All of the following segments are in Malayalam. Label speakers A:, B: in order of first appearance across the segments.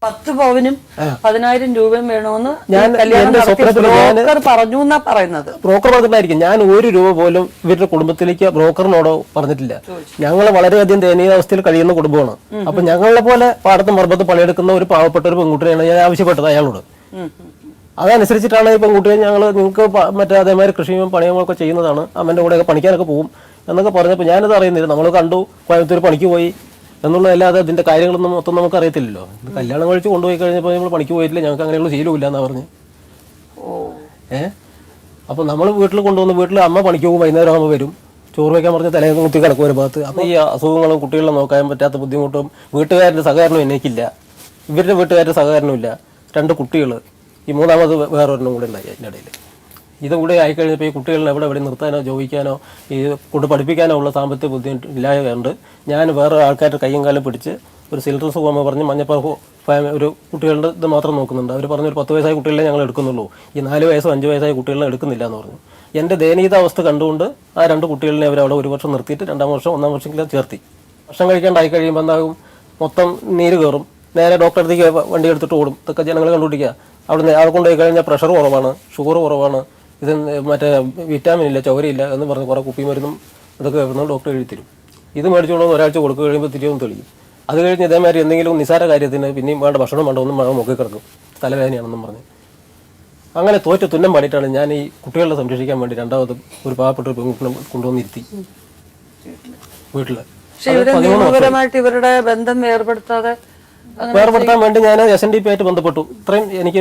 A: 10 പവനും 10,000 രൂപയും വേണമെന്ന് പറഞ്ഞു എന്നാ പറയുന്നത്.
B: ബ്രോക്കർ പറഞ്ഞിട്ടായിരിക്കും. ഞാൻ 1 രൂപ പോലും ഇവരുടെ കുടുംബത്തിലേക്ക് ബ്രോക്കറിനോടോ പറഞ്ഞിട്ടില്ല. ഞങ്ങൾ വളരെയധികം ദയനീയാവസ്ഥയിൽ കഴിയുന്ന കുടുംബമാണ്. അപ്പൊ ഞങ്ങളെ പോലെ പാടത്ത് മർബത്ത് പണിയെടുക്കുന്ന ഒരു പാവപ്പെട്ട ഒരു പെൺകുട്ടിയാണ് ഞാൻ ആവശ്യപ്പെട്ടത് അയാളോട്. അതനുസരിച്ചിട്ടാണ് ഈ പെൺകുട്ടിയെ ഞങ്ങൾ നിങ്ങൾക്ക് മറ്റേ അതേമാതിരി കൃഷിയും പണിയുമൊക്കെ ചെയ്യുന്നതാണ്, അമ്മൻ്റെ കൂടെയൊക്കെ പണിക്കാനൊക്കെ പോകും എന്നൊക്കെ പറഞ്ഞപ്പോൾ ഞാനത് അറിയുന്നില്ല. നമ്മൾ കണ്ടു, കോയമ്പത്തൂർ പണിക്ക് പോയി എന്നുള്ളതല്ലാതെ അതിന്റെ കാര്യങ്ങളൊന്നും മൊത്തം നമുക്ക് അറിയത്തില്ലല്ലോ. കല്യാണം കഴിച്ച് കൊണ്ടുപോയി കഴിഞ്ഞപ്പോൾ നമ്മൾ പണിക്ക് പോയിട്ടില്ല, ഞങ്ങൾക്ക് അങ്ങനെയുള്ള ശീലമില്ല എന്നാ പറഞ്ഞ്. അപ്പോൾ നമ്മൾ വീട്ടിൽ കൊണ്ടുവന്ന് വീട്ടിൽ അമ്മ പണിക്ക് പോകും, വൈകുന്നേരം ആകുമ്പോൾ വരും, ചോറ് വയ്ക്കാൻ പറഞ്ഞ് തലേന്ന് കുത്തി കിടക്കും ഒരു ഭാഗത്ത്. അപ്പോൾ ഈ അസുഖങ്ങളും കുട്ടികളെ നോക്കാൻ പറ്റാത്ത ബുദ്ധിമുട്ടും വീട്ടുകാരുടെ സഹകരണം എനിക്കില്ല, ഇവരുടെ വീട്ടുകാരുടെ സഹകരണമില്ല. 2 കുട്ടികൾ, ഈ മൂന്നാമത് വേറൊരെണ്ണം കൂടെ ഉണ്ടായി അതിൻ്റെ ഇടയിൽ. ഇതും കൂടെ ആയിക്കഴിഞ്ഞപ്പോൾ ഈ കുട്ടികളെ എവിടെ നിർത്താനോ ജോലിക്കാനോ ഈ കൊണ്ട് പഠിപ്പിക്കാനോ ഉള്ള സാമ്പത്തിക ബുദ്ധിമുട്ട് ഇല്ലായതുകൊണ്ട് ഞാൻ വേറെ ആൾക്കാരുടെ കയ്യും കാലം പിടിച്ച് ഒരു ചിൽഡ്രൻസ് ഹോം പറഞ്ഞ് മഞ്ഞപ്പറ ഒരു കുട്ടികളുടെ ഇത് മാത്രം നോക്കുന്നുണ്ട്. അവർ പറഞ്ഞൊരു 10 വയസ്സായ കുട്ടികളെ ഞങ്ങൾ എടുക്കുന്നുള്ളൂ, ഈ 4 വയസ്സോ 5 വയസ്സായ കുട്ടികളെ എടുക്കുന്നില്ല എന്ന് പറഞ്ഞു. എൻ്റെ ദയനീയാവസ്ഥ കണ്ടുകൊണ്ട് ആ 2 കുട്ടികളെ അവർ അവിടെ 1 വർഷം നിർത്തിയിട്ട് 2ാം വർഷം 1ാം വർഷമെങ്കിലും ചേർത്തി. ഭക്ഷണം കഴിക്കാണ്ടായി കഴിയുമ്പോൾ എന്താകും, മൊത്തം നീര് കയറും, നേരെ ഡോക്ടറെ അടുത്തേക്ക് വണ്ടി എടുത്തിട്ട് ഓടും. ഇതൊക്കെ ജനങ്ങൾ കണ്ടുപിടിക്കുക. അവിടെ അവിടെ കൊണ്ടുപോയി കഴിഞ്ഞാൽ പ്രഷർ കുറവാണ്, ഷുഗർ കുറവാണ്, ഇത് മറ്റേ വിറ്റാമിൻ ഇല്ല, ചോരയില്ല എന്ന് പറഞ്ഞ് കുറേ കുപ്പി മരുന്നും ഇതൊക്കെ വരുന്ന ഡോക്ടർ എഴുതി തരും. ഇത് മേടിച്ചുകൊണ്ട് ഒരാഴ്ച കൊടുക്കുക കഴിയുമ്പോൾ തിരിയൊന്നും തെളിയും. അത് കഴിഞ്ഞ് ഇതേമാതിരി എന്തെങ്കിലും നിസ്സാര കാര്യത്തിന് പിന്നെയും വേണ്ട ഭക്ഷണം വേണ്ട ഒന്നും വേണം മുക്കി കിടക്കും, തലവേദനയാണെന്നും പറഞ്ഞ്. അങ്ങനെ തോറ്റ് തുന്നം പാടിയിട്ടാണ് ഞാൻ ഈ കുട്ടികളെ സംരക്ഷിക്കാൻ വേണ്ടി 2ാമത് ഒരു പാവപ്പെട്ട ഒരു പെൺകുട്ടിനെ കൊണ്ടുവന്നിരുത്തി വീട്ടിൽ.
A: ഇവരുടെ ബന്ധം
B: വേർപെടുത്താൻ വേണ്ടി ഞാൻ SNDP ആയിട്ട് ബന്ധപ്പെട്ടു. ഇത്രയും എനിക്ക്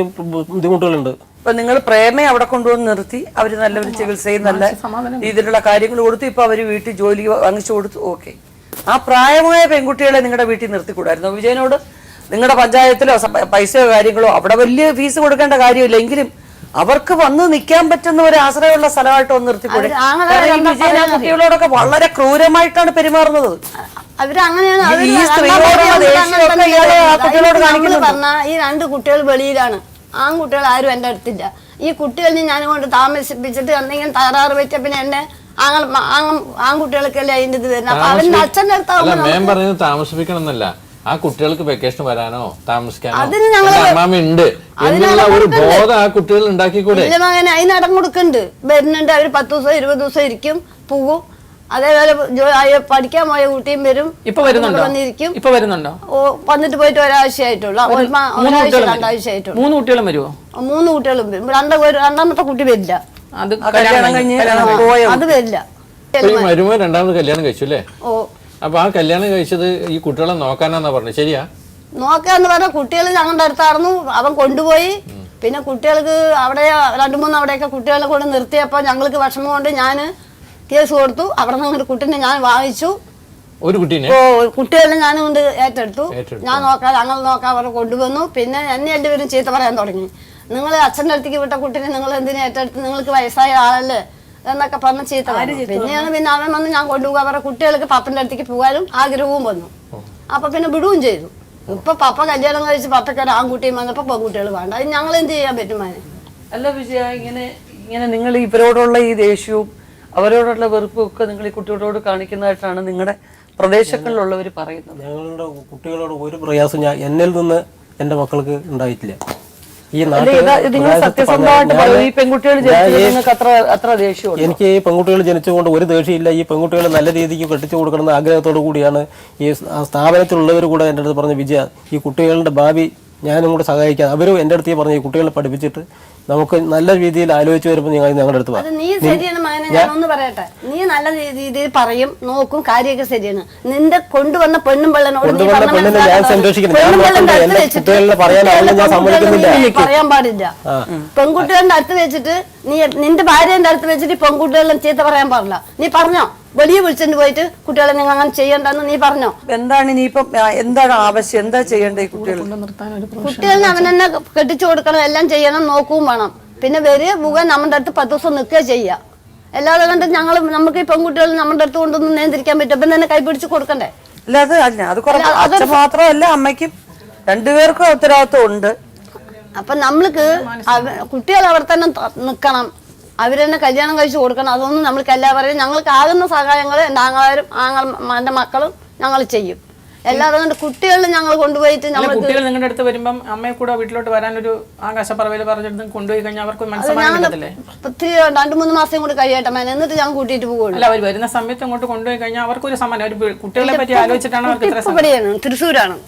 B: ബുദ്ധിമുട്ടുകളുണ്ട്.
A: ഇപ്പൊ നിങ്ങൾ പ്രേമയെ അവിടെ കൊണ്ടുവന്ന് നിർത്തി, അവര് നല്ലൊരു ചികിത്സയും നല്ല രീതിയിലുള്ള കാര്യങ്ങൾ കൊടുത്തു. ഇപ്പൊ അവര് വീട്ടിൽ ജോലി വാങ്ങിച്ചു കൊടുത്തു. ഓക്കെ, ആ പ്രായമായ പെൺകുട്ടികളെ നിങ്ങളുടെ വീട്ടിൽ നിർത്തിക്കൂടായിരുന്നു? വിജയനോട് നിങ്ങളുടെ പഞ്ചായത്തിലോ പൈസയോ കാര്യങ്ങളോ അവിടെ വലിയ ഫീസ് കൊടുക്കേണ്ട കാര്യമില്ല, എങ്കിലും അവർക്ക് വന്ന് നിൽക്കാൻ പറ്റുന്ന ഒരു ആശ്രയമുള്ള സ്ഥലമായിട്ട് ഒന്ന് നിർത്തിക്കൂടെ? വിജയൻ ആ കുട്ടികളോടൊക്കെ വളരെ ക്രൂരമായിട്ടാണ് പെരുമാറുന്നത്.
C: അവരങ്ങനെയാണ്. ഈ 2 കുട്ടികൾ വെളിയിലാണ്, ആൺകുട്ടികൾ ആരും എന്റെ അടുത്തില്ല. ഈ കുട്ടികളിനെ ഞാൻ കൊണ്ട് താമസിപ്പിച്ചിട്ട് എന്തെങ്കിലും തകരാറ് വെച്ച പിന്നെ എന്നെ ആൺകുട്ടികൾക്കല്ലേ അതിന്റെ ഇത് വരുന്നത്. അപ്പൊ അവന്റെ അച്ഛൻ്റെ അടുത്താവുമ്പോൾ
D: താമസിപ്പിക്കണം എന്നല്ല, ആ കുട്ടികൾക്ക് വെക്കേഷൻ വരാനോ താമസിക്കാനോ അമ്മാമുണ്ട് എന്നുള്ള ഒരു ബോധം ആ കുട്ടികൾ ഉണ്ടാക്കിക്കൂടെ?
C: മകനെ അതിന് ഇടം കൊടുക്കുന്നുണ്ട്, വരുന്നുണ്ട്. അവര് 10 ദിവസം 20 ദിവസം ഇരിക്കും, പോകും. അതേപോലെ പഠിക്കാൻ പോയ കുട്ടിയും വരും, വന്നിരിക്കും. വന്നിട്ട് പോയിട്ട് ഒരാഴ്ചയായിട്ടുള്ളൂ, 2 ആഴ്ചയായിട്ടുള്ളൂ.
E: 3 കുട്ടികളും വരുമോ?
C: 3 കുട്ടികളും വരും. 2ാമത്തെ കുട്ടി വരില്ല, അത് വരില്ല.
D: മരുമോ 2ാമത് കല്യാണം കഴിച്ചു അല്ലേ? ഓ, അപ്പൊ ആ കല്യാണം കഴിച്ചത് ഈ കുട്ടികളെ നോക്കാനാന്നാ പറഞ്ഞത്, ശരിയാ?
C: നോക്കാന്ന് പറഞ്ഞ കുട്ടികൾ ഞങ്ങളുടെ അടുത്തായിരുന്നു, അവൻ കൊണ്ടുപോയി. പിന്നെ കുട്ടികൾക്ക് അവിടെ 2-3 അവിടെയൊക്കെ കുട്ടികളെ കൊണ്ട് നിർത്തിയപ്പോ ഞങ്ങൾക്ക് വിഷമം കൊണ്ട് ഞാൻ കേസ് കൊടുത്തു. അവിടെ നിന്ന് കുട്ടീനെ ഞാൻ വാങ്ങിച്ചു.
D: ഒരു കുട്ടീനെ
C: കുട്ടികളെ ഞാൻ കൊണ്ട് ഏറ്റെടുത്തു. ഞാൻ നോക്കാം, ഞങ്ങൾ നോക്കാം അവരെ കൊണ്ടുവന്നു. പിന്നെ എന്നെ എല്ലാവരും ചീത്ത പറയാൻ തുടങ്ങി. നിങ്ങൾ അച്ഛൻ്റെ അടുത്തേക്ക് വിട്ട കുട്ടീനെ നിങ്ങൾ എന്തിനാ ഏറ്റെടുത്ത്, നിങ്ങൾക്ക് വയസ്സായ ആളല്ലേ എന്നൊക്കെ പറഞ്ഞ ചീത്ത പറഞ്ഞു. പിന്നെ അവൻ വന്ന് ഞാൻ കൊണ്ടുപോകുക. അവരുടെ കുട്ടികൾക്ക് പപ്പൻ്റെ അടുത്തേക്ക് പോകാനും ആഗ്രഹവും വന്നു. അപ്പൊ പിന്നെ വിടുകയും ചെയ്തു. ഇപ്പൊ പപ്പ കല്യാണം കഴിച്ച് പപ്പയ്ക്ക് ഒരു ആൺകുട്ടിയും വന്നപ്പോ പെൺകുട്ടികൾ വേണ്ട. അത് ഞങ്ങൾ എന്ത് ചെയ്യാൻ പറ്റും?
A: അല്ല വിജയ, ഇങ്ങനെ നിങ്ങൾ ഇവരോടുള്ള ഈ ദേഷ്യവും അവരോടുള്ള വെറുപ്പും ഒക്കെ നിങ്ങൾ ഈ കുട്ടികളോട് കാണിക്കുന്നതായിട്ടാണ് നിങ്ങളുടെ പ്രദേശങ്ങളിലുള്ളവർ പറയുന്നത്.
B: ഞങ്ങളുടെ കുട്ടികളോട് ഒരു പ്രയാസം എന്നിൽ നിന്ന് എൻ്റെ മക്കൾക്ക് ഉണ്ടായിട്ടില്ല. എനിക്ക് ഈ പെൺകുട്ടികൾ ജനിച്ചുകൊണ്ട് ഒരു ദേഷ്യമില്ല. ഈ പെൺകുട്ടികൾ നല്ല രീതിക്ക് കെട്ടിച്ചു കൊടുക്കണമെന്ന ആഗ്രഹത്തോടു കൂടിയാണ് ഈ സ്ഥാപനത്തിലുള്ളവർ കൂടെ എൻ്റെ അടുത്ത് പറഞ്ഞ വിജയ, ഈ കുട്ടികളുടെ ഭാവി ഞാനും കൂടെ സഹായിക്കാം. അവരും എൻ്റെ അടുത്ത് പറഞ്ഞ ഈ കുട്ടികളെ പഠിപ്പിച്ചിട്ട് നമുക്ക് നല്ല രീതിയിൽ ആലോചിച്ച് വരുമ്പോൾ ഞങ്ങളുടെ അടുത്ത്
C: പറയും. നീ ശരിയാണ് മകനെ, ഞാനൊന്ന് പറയട്ടെ. നീ നല്ല രീതിയിൽ പറയും, നോക്കും, കാര്യമൊക്കെ ശരിയാണ്. നിന്റെ കൊണ്ടുവന്ന പെണ്ണും പെണ്ണനോട് പറയാൻ പാടില്ല. പെൺകുട്ടികളുടെ അടുത്ത് വെച്ചിട്ട് നീ നിന്റെ ഭാര്യന്റെ അടുത്ത് വെച്ചിട്ട് പെൺകുട്ടികളെ ചീത്ത പറയാൻ പാടില്ല. നീ പറഞ്ഞോ? വെളിയെ വിളിച്ചിട്ട് പോയിട്ട് കുട്ടികളെ നിങ്ങൾ അങ്ങനെ ചെയ്യണ്ടെന്ന് നീ പറഞ്ഞോ?
A: എന്താണ് ഇനിയിപ്പം എന്താണ് ആവശ്യം, എന്താ ചെയ്യേണ്ടത്?
C: കുട്ടികളെ അവൻ തന്നെ കെട്ടിച്ചു കൊടുക്കണം, എല്ലാം ചെയ്യണം, നോക്കുകയും വേണം. പിന്നെ വരിക പോകാൻ നമ്മുടെ അടുത്ത് 10 ദിവസം നിൽക്കുക ചെയ്യുക. എല്ലാവരും കണ്ട് നമുക്ക് ഈ പെൺകുട്ടികൾ നമ്മുടെ അടുത്ത് കൊണ്ടൊന്നും നിയന്ത്രിക്കാൻ പറ്റും. അപ്പം തന്നെ കൈപിടിച്ച് കൊടുക്കണ്ടേ?
A: അല്ലാതെ അത് മാത്രമല്ല, അമ്മയ്ക്കും 2 പേർക്കും ഉത്തരവാദിത്വം ഉണ്ട്.
C: അപ്പൊ നമ്മൾക്ക് കുട്ടികൾ അവിടെ തന്നെ നിൽക്കണം, അവരെന്നെ കല്യാണം കഴിച്ചു കൊടുക്കണം. അതൊന്നും നമ്മൾക്ക് എല്ലാവരെയും ഞങ്ങൾക്ക് ആകുന്ന സഹായങ്ങൾ എൻ്റെ ആങ്ങളാരും എൻ്റെ മക്കളും ഞങ്ങൾ ചെയ്യും. എല്ലാവരും കൊണ്ട് കുട്ടികളിൽ ഞങ്ങൾ കൊണ്ടുപോയിട്ട്
E: അല്ല, കുട്ടികൾ നിങ്ങളുടെ അടുത്ത് വരുമ്പം അമ്മയെ കൂടെ വീട്ടിലോട്ട് വരാനൊരു ആകാശപ്പറവയിൽ പറഞ്ഞിട്ട് കൊണ്ടുപോയി കഴിഞ്ഞാൽ അവർക്ക് മനസ്സിലാക്കാൻ പറ്റത്തില്ലേ?
C: ഒത്തിരി 2-3 മാസം കൂടി കഴിയട്ടെ മേനെ, എന്നിട്ട് ഞാൻ കൂട്ടിയിട്ട് പോകുള്ളൂ.
E: അല്ല, അവർ വരുന്ന സമയത്ത് അങ്ങോട്ട് കൊണ്ടുപോയി കഴിഞ്ഞാൽ അവർക്കൊരു സമ്മാനം. ഒരു കുട്ടികളെ പറ്റി ആലോചിച്ചിട്ടാണ് അവർക്ക് ഇത്ര
C: ഇവിടെയാണ്, തൃശ്ശൂരാണ്,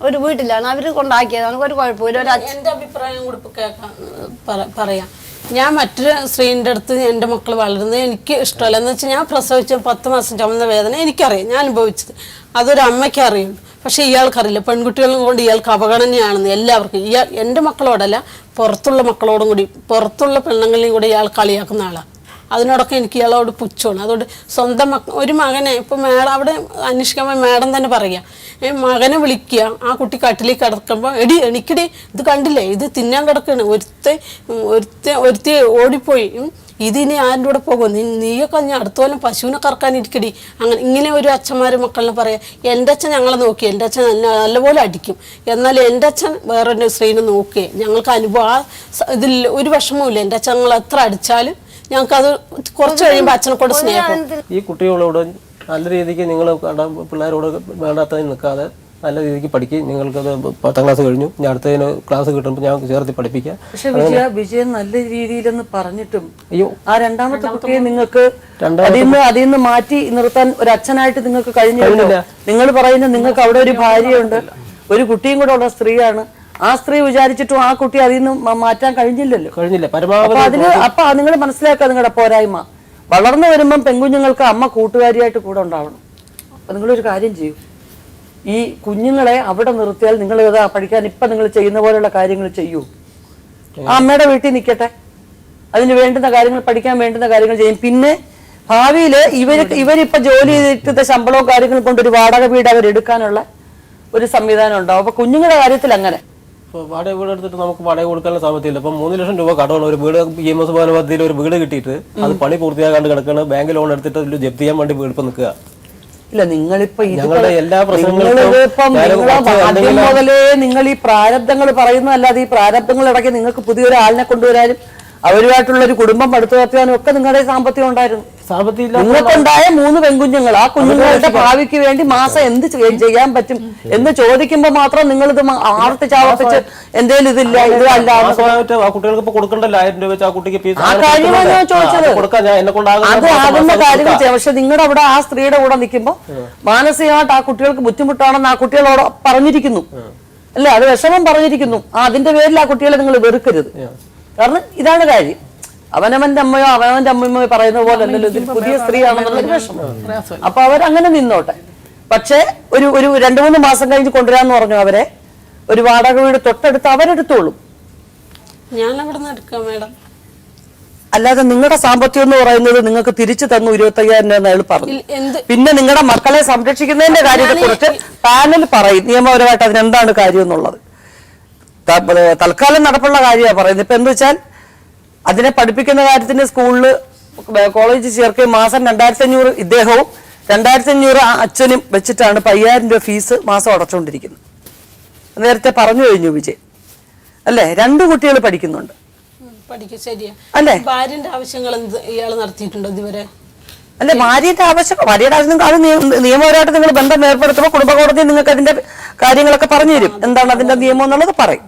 C: ഒരു വീട്ടിലാണ് അവർ കൊണ്ടാക്കിയതാണ്. ഒരു കുഴപ്പമില്ല.
F: എൻ്റെ അഭിപ്രായം കൂടി ഇപ്പൊ പറയാം. ഞാൻ മറ്റൊരു സ്ത്രീൻ്റെ അടുത്ത് എൻ്റെ മക്കൾ വളരുന്നത് എനിക്ക് ഇഷ്ടമല്ല. എന്ന് വെച്ചാൽ ഞാൻ പ്രസവിച്ച 10 മാസം ചുമന്ന വേദന എനിക്കറിയാം, ഞാൻ അനുഭവിച്ചത്. അതൊരു അമ്മയ്ക്ക് അറിയുള്ളൂ. പക്ഷെ ഇയാൾക്കറിയില്ല. പെൺകുട്ടികളും കൊണ്ട് ഇയാൾക്ക് അവഗണനയാണെന്ന് എല്ലാവർക്കും. ഇയാൾ എൻ്റെ മക്കളോടല്ല, പുറത്തുള്ള മക്കളോടും കൂടി, പുറത്തുള്ള പെണ്ണുങ്ങളെയും കൂടി ഇയാൾ കളിയാക്കുന്ന ആളാണ്. അതിനോടൊക്കെ എനിക്ക് ഇയാളോട് പുച്ഛമാണ്. അതുകൊണ്ട് സ്വന്തം ഒരു മകനെ ഇപ്പോൾ മേഡം അവിടെ അന്വേഷിക്കുമ്പോൾ മേഡം തന്നെ പറയുക, മകനെ വിളിക്കുക, ആ കുട്ടി കട്ടിലേക്ക് കിടക്കുമ്പോൾ എടി എണിക്കടി, ഇത് കണ്ടില്ലേ, ഇത് തിന്നാൻ കിടക്കുകയാണ്, ഒരുത്തി ഓടിപ്പോയി, ഇതിനി ആരുടെ കൂടെ പോകും, നീയൊക്കെ ഞാൻ അടുത്ത കൊല്ലം പശുവിനെ കറക്കാനിരിക്കടി. അങ്ങനെ ഇങ്ങനെ ഒരു അച്ഛന്മാരും മക്കളിനെ പറയാം. എൻ്റെ അച്ഛൻ ഞങ്ങളെ നോക്കി, എൻ്റെ അച്ഛൻ നല്ലപോലെ അടിക്കും, എന്നാൽ എൻ്റെ അച്ഛൻ വേറൊരു സ്ത്രീനെ നോക്കുകയെ. ഞങ്ങൾക്ക് അനുഭവം ഇതിൽ ഒരു വിഷമവും. എൻ്റെ അച്ഛൻ ഞങ്ങൾ എത്ര അടിച്ചാലും ഞങ്ങൾക്കത് കുറച്ച് കഴിയുമ്പോൾ അച്ഛനെ കൊണ്ട് സ്നേഹം.
B: ഈ കുട്ടികളോട് നല്ല രീതിക്ക് നിങ്ങൾ പിള്ളേരോട് വേണ്ടാത്തതിന് നിൽക്കാതെ നല്ല രീതിക്ക് പഠിക്കും. നിങ്ങൾക്കത് 10ാം ക്ലാസ് കഴിഞ്ഞു, ഞാൻ അടുത്തതിന് ക്ലാസ് കിട്ടുമ്പോൾ ഞാൻ ചേർത്ത് പഠിപ്പിക്കാം.
A: പക്ഷെ വിജയൻ നല്ല രീതിയിലെന്ന് പറഞ്ഞിട്ടും ആ രണ്ടാമത്തെ കുട്ടിയെ നിങ്ങൾക്ക് അതിൽ നിന്ന് മാറ്റി നിർത്താൻ ഒരു അച്ഛനായിട്ട് നിങ്ങൾക്ക് കഴിഞ്ഞില്ല. നിങ്ങൾ പറയുന്നത് നിങ്ങൾക്ക് അവിടെ ഒരു ഭാര്യയുണ്ട്, ഒരു കുട്ടിയും കൂടെ ഉള്ള സ്ത്രീയാണ്. ആ സ്ത്രീ വിചാരിച്ചിട്ടും ആ കുട്ടി അതിൽ നിന്ന് മാറ്റാൻ കഴിഞ്ഞില്ല. പരമാവധി അപ്പൊ നിങ്ങൾ മനസ്സിലാക്കുക നിങ്ങളുടെ പോരായ്മ. വളർന്നു വരുമ്പം പെൺകുഞ്ഞുങ്ങൾക്ക് അമ്മ കൂട്ടുകാരിയായിട്ട് കൂടെ ഉണ്ടാവണം. അപ്പൊ നിങ്ങളൊരു കാര്യം ചെയ്യൂ, ഈ കുഞ്ഞുങ്ങളെ അവിടെ നിർത്തിയാൽ നിങ്ങൾ പഠിക്കാൻ ഇപ്പൊ നിങ്ങൾ ചെയ്യുന്ന പോലെയുള്ള കാര്യങ്ങൾ ചെയ്യൂ. ആ അമ്മയുടെ വീട്ടിൽ നിൽക്കട്ടെ, അതിന് വേണ്ടുന്ന കാര്യങ്ങൾ, പഠിക്കാൻ വേണ്ടുന്ന കാര്യങ്ങൾ ചെയ്യും. പിന്നെ ഭാവിയിൽ ഇവരിപ്പൊ ജോലി ചെയ്തിട്ട് ശമ്പളവും കാര്യങ്ങളും കൊണ്ട് ഒരു വാടക വീട് അവരെടുക്കാനുള്ള ഒരു സംവിധാനം ഉണ്ടാവും. അപ്പൊ കുഞ്ഞുങ്ങളുടെ കാര്യത്തിൽ അങ്ങനെ
B: വാടക വീട് എടുത്തിട്ട് നമുക്ക് വാടക കൊടുക്കാനുള്ള സാമ്പത്തികമില്ല. ഇപ്പം 3 ലക്ഷം രൂപ കടമാണ്. ഒരു വീട് EMS ഭവന പദ്ധതിയിൽ ഒരു വീട് കിട്ടിയിട്ട് അത് പണി പൂർത്തിയാക്കാണ്ട് കിടക്കണം. ബാങ്ക് ലോൺ എടുത്തിട്ട് ജപ്തി ചെയ്യാൻ വേണ്ടി വീട് ഇപ്പം നിൽക്കുക.
A: ഇല്ല, നിങ്ങളിപ്പോ
B: ഞങ്ങളുടെ എല്ലാ
A: ആദ്യം മുതലേ നിങ്ങൾ ഈ പ്രാരബ്ധങ്ങൾ പറയുന്നതല്ലാതെ ഈ പ്രാരബ്ധങ്ങൾ ഇടയ്ക്ക് നിങ്ങൾക്ക് പുതിയൊരു ആളിനെ കൊണ്ടുവരാനും അവരുമായിട്ടുള്ള ഒരു കുടുംബം പടുത്തുയർത്താനും ഒക്കെ നിങ്ങളുടെ സാമ്പത്തികം ഉണ്ടായിരുന്നു. നിങ്ങൾക്കുണ്ടായ 3 പെൺകുഞ്ഞുങ്ങൾ, ആ കുഞ്ഞുങ്ങളുടെ ഭാവിക്ക് വേണ്ടി മാസം എന്ത് ചെയ്യാൻ പറ്റും എന്ന് ചോദിക്കുമ്പോൾ മാത്രം നിങ്ങൾ ഇത് ആവർത്തിച്ച് എന്തേലും ഇതില്ല ഇതല്ല
B: കുട്ടികൾക്ക് കൊടുക്കണ്ടല്ലോ 1000 രൂപ വെച്ച് ആ കുട്ടിക്ക്
A: ആ കാര്യമാണ് ഞാൻ ചോദിച്ചത്. അത് ആകുന്ന കാര്യങ്ങൾ ചെയ്യാം. പക്ഷെ നിങ്ങളുടെ അവിടെ ആ സ്ത്രീയുടെ കൂടെ നിൽക്കുമ്പോൾ മാനസികമായിട്ട് ആ കുട്ടികൾക്ക് ബുദ്ധിമുട്ടാണെന്ന് ആ കുട്ടികളോട് പറഞ്ഞിരിക്കുന്നു അല്ലെ, അത് വിഷമം പറഞ്ഞിരിക്കുന്നു. അതിന്റെ പേരിൽ ആ കുട്ടികളെ നിങ്ങൾ വെറുക്കരുത്. കാരണം ഇതാണ് കാര്യം. അവനവന്റെ അമ്മയോ അവനവന്റെ അമ്മയോ പറയുന്ന പോലെ അല്ലല്ലോ ഇതിൽ പുതിയ സ്ത്രീയാണെന്നുള്ളൊരു വിഷമം. അപ്പൊ അവരങ്ങനെ നിന്നോട്ടെ. പക്ഷെ ഒരു 2-3 മാസം കഴിഞ്ഞ് കൊണ്ടുവരാന്ന് പറഞ്ഞു അവരെ. ഒരു വാടക വീട് തൊട്ടടുത്ത് അവരെടുത്തോളും.
F: ഞാൻ അവിടെ നിന്ന് എടുക്കാം മേഡം.
A: അല്ലാതെ നിങ്ങളുടെ സാമ്പത്തികം എന്ന് പറയുന്നത് നിങ്ങൾക്ക് തിരിച്ചു തന്നു 25,000 രൂപ അയാൾ പറഞ്ഞു. പിന്നെ നിങ്ങളുടെ മക്കളെ സംരക്ഷിക്കുന്നതിന്റെ കാര്യത്തെ കുറിച്ച് പാനൽ പറയും നിയമപരമായിട്ട് അതിനെന്താണ് കാര്യം എന്നുള്ളത്. തൽക്കാലം നടപ്പുള്ള കാര്യമാണ് പറയുന്നത്. ഇപ്പൊ എന്താ വെച്ചാൽ അതിനെ പഠിപ്പിക്കുന്ന കാര്യത്തിന് സ്കൂളിൽ കോളേജിൽ ചേർക്കുകയും മാസം 2,500 ഇദ്ദേഹവും 2,500 അച്ഛനും വെച്ചിട്ടാണ് 5,000 രൂപ ഫീസ് മാസം അടച്ചുകൊണ്ടിരിക്കുന്നത്. നേരത്തെ പറഞ്ഞു കഴിഞ്ഞു വിജയ് അല്ലേ. 2 കുട്ടികൾ പഠിക്കുന്നുണ്ട് അല്ലേ.
F: ഭാര്യന്റെ ആവശ്യങ്ങൾ ഇയാൾ നടത്തിയിട്ടുണ്ടോ ഇതുവരെ?
A: അല്ലെ, ഭാര്യയുടെ ആവശ്യം അത് നിയമപരമായിട്ട് നിങ്ങൾ ബന്ധം ഏർപ്പെടുത്തുമ്പോൾ കുടുംബ കോടതി നിങ്ങൾക്ക് അതിന്റെ കാര്യങ്ങളൊക്കെ പറഞ്ഞു തരും. എന്താണ് അതിന്റെ നിയമം എന്നുള്ളത് പറയും.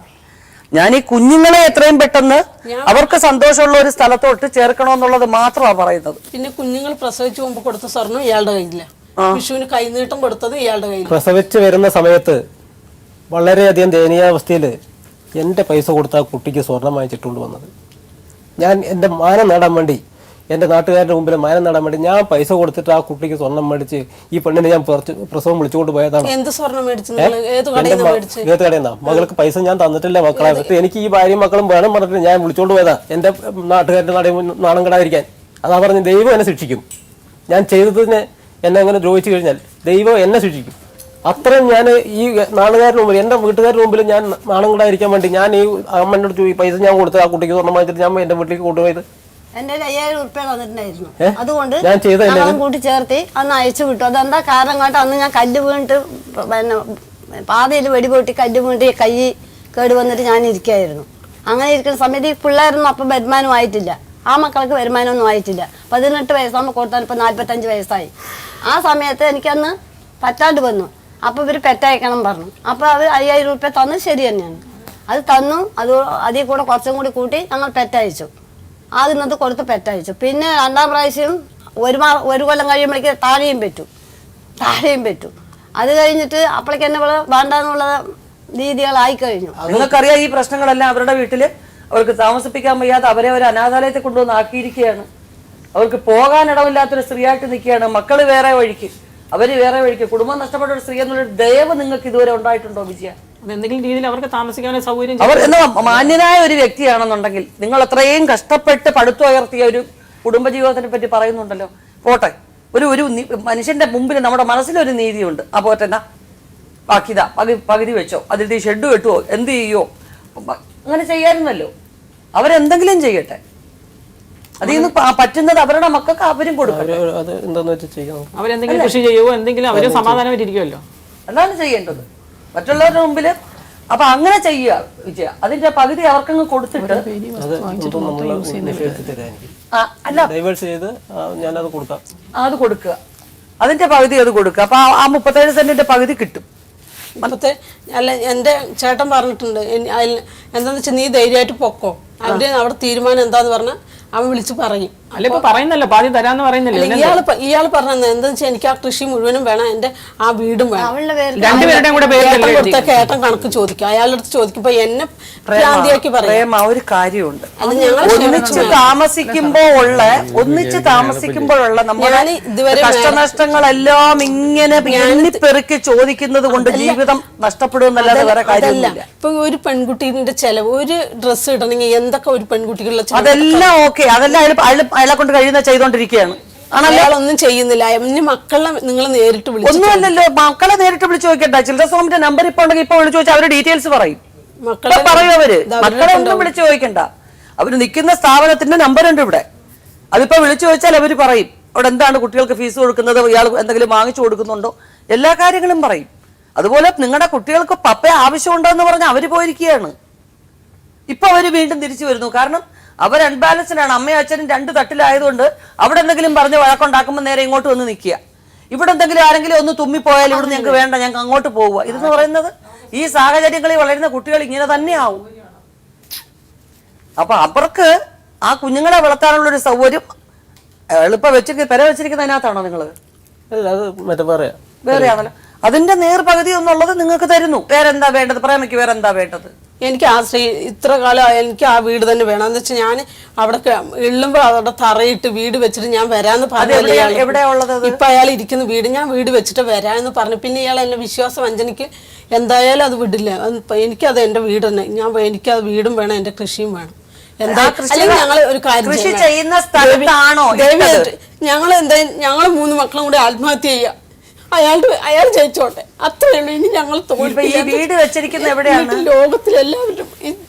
A: ഞാൻ ഈ കുഞ്ഞുങ്ങളെ എത്രയും പെട്ടെന്ന് അവർക്ക് സന്തോഷമുള്ള ഒരു സ്ഥലത്തോട്ട് ചേർക്കണമെന്നുള്ളത് മാത്രമാണ് പറയുന്നത്.
F: പിന്നെ കുഞ്ഞുങ്ങൾ പ്രസവിച്ചു പോകുമ്പോൾ കൊടുത്ത സ്വർണം ഇയാളുടെ കയ്യില്ല. വിഷുവിന് കൈനീട്ടം കൊടുത്തത് ഇയാളുടെ കയ്യിൽ.
B: പ്രസവിച്ച് വരുന്ന സമയത്ത് വളരെയധികം ദയനീയാവസ്ഥയിൽ എൻ്റെ പൈസ കൊടുത്ത ആ കുട്ടിക്ക് സ്വർണം വാങ്ങിച്ചിട്ടുണ്ട് വന്നത്. ഞാൻ എൻ്റെ മാനം നേടാൻ വേണ്ടി, എൻ്റെ നാട്ടുകാരുടെ മുമ്പിൽ മാനം നേടാൻ വേണ്ടി ഞാൻ പൈസ കൊടുത്തിട്ട് ആ കുട്ടിക്ക് സ്വർണം മേടിച്ച് ഈ പെണ്ണിനെ ഞാൻ പ്രസവം വിളിച്ചുകൊണ്ട് പോയതാണ്.
F: എന്ത് സ്വർണം മേടിച്ചു?
B: ഏത് കടയിൽ നിന്നാ? മകൾക്ക് പൈസ ഞാൻ തന്നിട്ടില്ല മക്കളെ. എനിക്ക് ഈ ഭാര്യയും മക്കളും വേണം പറഞ്ഞിട്ട് ഞാൻ വിളിച്ചോണ്ട് പോയതാ എൻ്റെ നാട്ടുകാരുടെ നാണം കെടാതിരിക്കാൻ. അതാ പറഞ്ഞ് ദൈവം എന്നെ ശിക്ഷിക്കും. ഞാൻ ചെയ്തതിന് എന്നെ അങ്ങനെ ദ്രോഹിച്ചു കഴിഞ്ഞാൽ ദൈവം എന്നെ ശിക്ഷിക്കും. അത്രയും ഞാൻ ഈ നാളുകാരുടെ മുമ്പിൽ, എൻ്റെ വീട്ടുകാരുടെ മുമ്പിൽ ഞാൻ നാണം കെടാതിരിക്കാൻ വേണ്ടി ഞാൻ ഈ അമ്മേൻ്റെ അടുത്ത് പൈസ ഞാൻ കൊടുത്ത് ആ കുട്ടിക്ക് സ്വർണം വാങ്ങിച്ചിട്ട് ഞാൻ എൻ്റെ വീട്ടിലേക്ക് കൊണ്ടുപോയത്.
C: എന്റെ 5,000 ഉറുപ്പ്യ തന്നിട്ടുണ്ടായിരുന്നു. അതുകൊണ്ട്
B: ഞാൻ
C: കൂട്ടി ചേർത്തി അന്ന് അയച്ചു വിട്ടു. അതെന്താ കാരണം കേട്ടോ, അന്ന് ഞാൻ കല്ല് വീണിട്ട് പിന്നെ പാതയിൽ വെടിപൊട്ടി കല്ല് വീണിട്ട് കൈ കേട് വന്നിട്ട് ഞാൻ ഇരിക്കുകയായിരുന്നു. അങ്ങനെ ഇരിക്കുന്ന സമയത്ത് ഈ പിള്ളേരൊന്നും അപ്പം വരുമാനം ആയിട്ടില്ല. ആ മക്കൾക്ക് വരുമാനമൊന്നും ആയിട്ടില്ല. 18 വയസ്സാകുമ്പോൾ കൊടുത്താൽ ഇപ്പം 45 വയസ്സായി. ആ സമയത്ത് എനിക്കന്ന് പറ്റാണ്ട് വന്നു. അപ്പോൾ ഇവർ പെറ്റയക്കണം പറഞ്ഞു. അപ്പോൾ അവർ 5000 രൂപ തന്നത് ശരി തന്നെയാണ്. അത് തന്നു. അത് അതിൽ കൂടെ കുറച്ചും കൂടി കൂട്ടി ഞങ്ങൾ പെറ്റയച്ചു. ആദ്യം അത് കൊടുത്ത് പെറ്റയച്ചു. പിന്നെ രണ്ടാം പ്രാവശ്യം ഒരു കൊല്ലം കഴിയുമ്പോഴേക്ക് താഴെയും പറ്റു. അത് കഴിഞ്ഞിട്ട് അപ്പോഴേക്ക് എന്നെ വേണ്ടാന്നുള്ള രീതികളായി കഴിഞ്ഞു.
A: നിങ്ങൾക്കറിയാം ഈ പ്രശ്നങ്ങളെല്ലാം അവരുടെ വീട്ടില് അവർക്ക് താമസിപ്പിക്കാൻ വയ്യാതെ അവരെ ഒരു അനാഥാലയത്തിൽ കൊണ്ടുവന്ന് ആക്കിയിരിക്കുകയാണ്. അവർക്ക് പോകാനിടമില്ലാത്തൊരു സ്ത്രീയായിട്ട് നിൽക്കുകയാണ്. മക്കള് വേറെ വഴിക്ക്, അവര് വേറെ വഴിക്ക്. കുടുംബം നഷ്ടപ്പെട്ട ഒരു സ്ത്രീ എന്നുള്ളൊരു ദയവ് നിങ്ങൾക്ക് ഇതുവരെ ഉണ്ടായിട്ടുണ്ടോ വിജയ?
E: എന്തെങ്കിലും രീതിയിൽ അവർക്ക് താമസിക്കാനുള്ള സൗകര്യം
A: അവർ എന്നാ മാന്യനായ ഒരു വ്യക്തിയാണെന്നുണ്ടെങ്കിൽ, നിങ്ങൾ അത്രയും കഷ്ടപ്പെട്ട് പടുത്തുയർത്തിയ ഒരു കുടുംബജീവിതത്തിനെ പറ്റി പറയുന്നുണ്ടല്ലോ, പോട്ടെ. ഒരു മനുഷ്യന്റെ മുമ്പിൽ നമ്മുടെ മനസ്സിലൊരു നീതിയുണ്ട്. ആ പോട്ടെന്നാ ബാക്കിതാ പകുതി വെച്ചോ, അതിൽ ഷെഡ് കെട്ടുവോ, എന്ത് ചെയ്യോ, അങ്ങനെ ചെയ്യാറുന്നല്ലോ. അവരെന്തെങ്കിലും ചെയ്യട്ടെ. അതിൽ നിന്ന് പറ്റുന്നത് അവരുടെ മക്കൾക്ക് അവരും കൊടുക്കട്ടെ.
E: അവരെന്തെങ്കിലും കൃഷി ചെയ്യുമോ, എന്തെങ്കിലും അവര് സമാധാനമായിട്ടിരിക്കുമല്ലോ.
A: അതാണ് ചെയ്യേണ്ടത് മറ്റുള്ളവരുടെ മുമ്പില്. അപ്പൊ അങ്ങനെ ചെയ്യുക വിജയ. അതിന്റെ പകുതി അവർക്കങ്ങ് കൊടുത്തിട്ട് അത് കൊടുക്കുക. അതിന്റെ പകുതി അത് കൊടുക്കുക. അപ്പൊ ആ 37 സെന്റിന്റെ പകുതി കിട്ടും.
F: അല്ല, എൻ്റെ ചേട്ടൻ പറഞ്ഞിട്ടുണ്ട്, എന്താന്ന് വെച്ചാൽ നീ ധൈര്യമായിട്ട് പൊക്കോ, അവിടെ തീരുമാനം എന്താന്ന് പറഞ്ഞാൽ അവൻ വിളിച്ച് പറയും.
E: അല്ല, ഇപ്പൊ പറയുന്നല്ലോ പാതി തരാന്ന് പറയുന്നില്ല.
F: ഇയാൾ പറഞ്ഞത് എന്താന്ന് വെച്ചാൽ എനിക്ക് ആ കൃഷി മുഴുവനും വേണം, എന്റെ ആ വീടും വേണം.
E: രണ്ടുപേരുടെയും കൂടെ
F: കൊടുത്തൊക്കെ ഏട്ടൻ കണക്ക് ചോദിക്കും. അയാളുടെ അടുത്ത് ചോദിക്കുമ്പോ എന്നെ ഭ്രാന്തിയാക്കി പറയും.
A: ഒരു കാര്യമുണ്ട്, ഒന്നിച്ച് താമസിക്കുമ്പോഴുള്ള നമ്മുടെ കഷ്ടനഷ്ടങ്ങളെല്ലാം ഇങ്ങനെ പെറുക്കി ചോദിക്കുന്നത് കൊണ്ട് ജീവിതം നഷ്ടപ്പെടുമെന്നല്ലാതെ വേറെ കാര്യമില്ല.
F: ഇപ്പൊ ഒരു പെൺകുട്ടീന്റെ ചെലവ്, ഒരു ഡ്രസ്സ് ഇടണമെങ്കിൽ എന്തൊക്കെ ഒരു പെൺകുട്ടികളുടെ
A: അതെല്ലാം ഓക്കെ, അതെല്ലാം അയാളെ കൊണ്ട് കഴിയുന്ന ചെയ്തോണ്ടിരിക്കുകയാണ്.
F: ഒന്നും ചെയ്യുന്നില്ല. മക്കളെ നിങ്ങൾ നേരിട്ട് വിളിച്ചു
A: ഒന്നുമല്ലല്ലോ, മക്കളെ നേരിട്ട് വിളിച്ചു ചോദിക്കണ്ട. ചിൽഡ്രൻസ് ഹോമിന്റെ നമ്പർ ഇപ്പൊ ഉണ്ടെങ്കിൽ ഇപ്പൊ വിളിച്ചു ചോദിച്ചാൽ അവരുടെ ഡീറ്റെയിൽസ് പറയും. പറയും അവര്. മക്കളെ ഒന്നും വിളിച്ചു ചോദിക്കണ്ട. അവര് നിൽക്കുന്ന സ്ഥാപനത്തിന്റെ നമ്പർ ഉണ്ട് ഇവിടെ. അതിപ്പോ വിളിച്ചു ചോദിച്ചാൽ അവര് പറയും അവിടെ എന്താണ് കുട്ടികൾക്ക് ഫീസ് കൊടുക്കുന്നത്, ഇയാൾ എന്തെങ്കിലും വാങ്ങിച്ചു കൊടുക്കുന്നുണ്ടോ, എല്ലാ കാര്യങ്ങളും പറയും. അതുപോലെ നിങ്ങളുടെ കുട്ടികൾക്ക് പപ്പ ആവശ്യമുണ്ടോ എന്ന് പറഞ്ഞാൽ അവര് പോയിരിക്കുകയാണ്. ഇപ്പൊ അവര് വീണ്ടും തിരിച്ചു വരുന്നു. കാരണം അവർ അൺബാലൻസ്ഡാണ്. അമ്മയും അച്ഛനും 2 തട്ടിലായതുകൊണ്ട് അവിടെ എന്തെങ്കിലും പറഞ്ഞ് വഴക്കുണ്ടാക്കുമ്പോൾ നേരെ ഇങ്ങോട്ട് വന്ന് നിൽക്കുക. ഇവിടെ എന്തെങ്കിലും ആരെങ്കിലും ഒന്ന് തുമ്മിപ്പോയാൽ ഇവിടെ ഞങ്ങൾക്ക് വേണ്ട, ഞങ്ങൾക്ക് അങ്ങോട്ട് പോവുക. ഇതെന്ന് പറയുന്നത് ഈ സാഹചര്യങ്ങളിൽ വളരുന്ന കുട്ടികൾ ഇങ്ങനെ തന്നെയാവും. അപ്പൊ അവർക്ക് ആ കുഞ്ഞുങ്ങളെ വളർത്താനുള്ളൊരു സൗകര്യം എളുപ്പം പെര വെച്ചിരിക്കുന്നതിനകത്താണോ നിങ്ങള്? വേറെയാണല്ലോ. അതിന്റെ നേർപകുതി എന്നുള്ളത് നിങ്ങൾക്ക് തരുന്നു. വേറെന്താ വേണ്ടത്? പ്രേമയ്ക്ക് വേറെന്താ വേണ്ടത്?
F: എനിക്ക് ആ ഇത്ര കാലം എനിക്ക് ആ വീട് തന്നെ വേണം. എന്ന് വെച്ചാൽ ഞാൻ അവിടെ എള്ളുമ്പോ അവിടെ തറയിട്ട് വീട് വെച്ചിട്ട് ഞാൻ വരാന്ന് പറഞ്ഞു. ഇപ്പൊ അയാൾ ഇരിക്കുന്ന വീട് ഞാൻ വീട് വെച്ചിട്ട് വരാന്ന് പറഞ്ഞു. പിന്നെ ഇയാൾ എന്നെ വിശ്വാസവഞ്ചനയ്ക്ക് എന്തായാലും അത് വിടില്ല. എനിക്കത് എന്റെ വീട് തന്നെ, എനിക്കത് വീടും വേണം, എന്റെ കൃഷിയും വേണം. ഞങ്ങള് ഒരു കാര്യം ഞങ്ങള് 3 മക്കളും കൂടി ആത്മഹത്യ ചെയ്യാം. അയാൾ ജയിച്ചോട്ടെ, അത്രയുള്ളൂ. ഇനി ഞങ്ങൾ
A: വീട് വെച്ചിരിക്കുന്നത് എവിടെയാണ്?
F: ലോകത്തിലെല്ലാവരും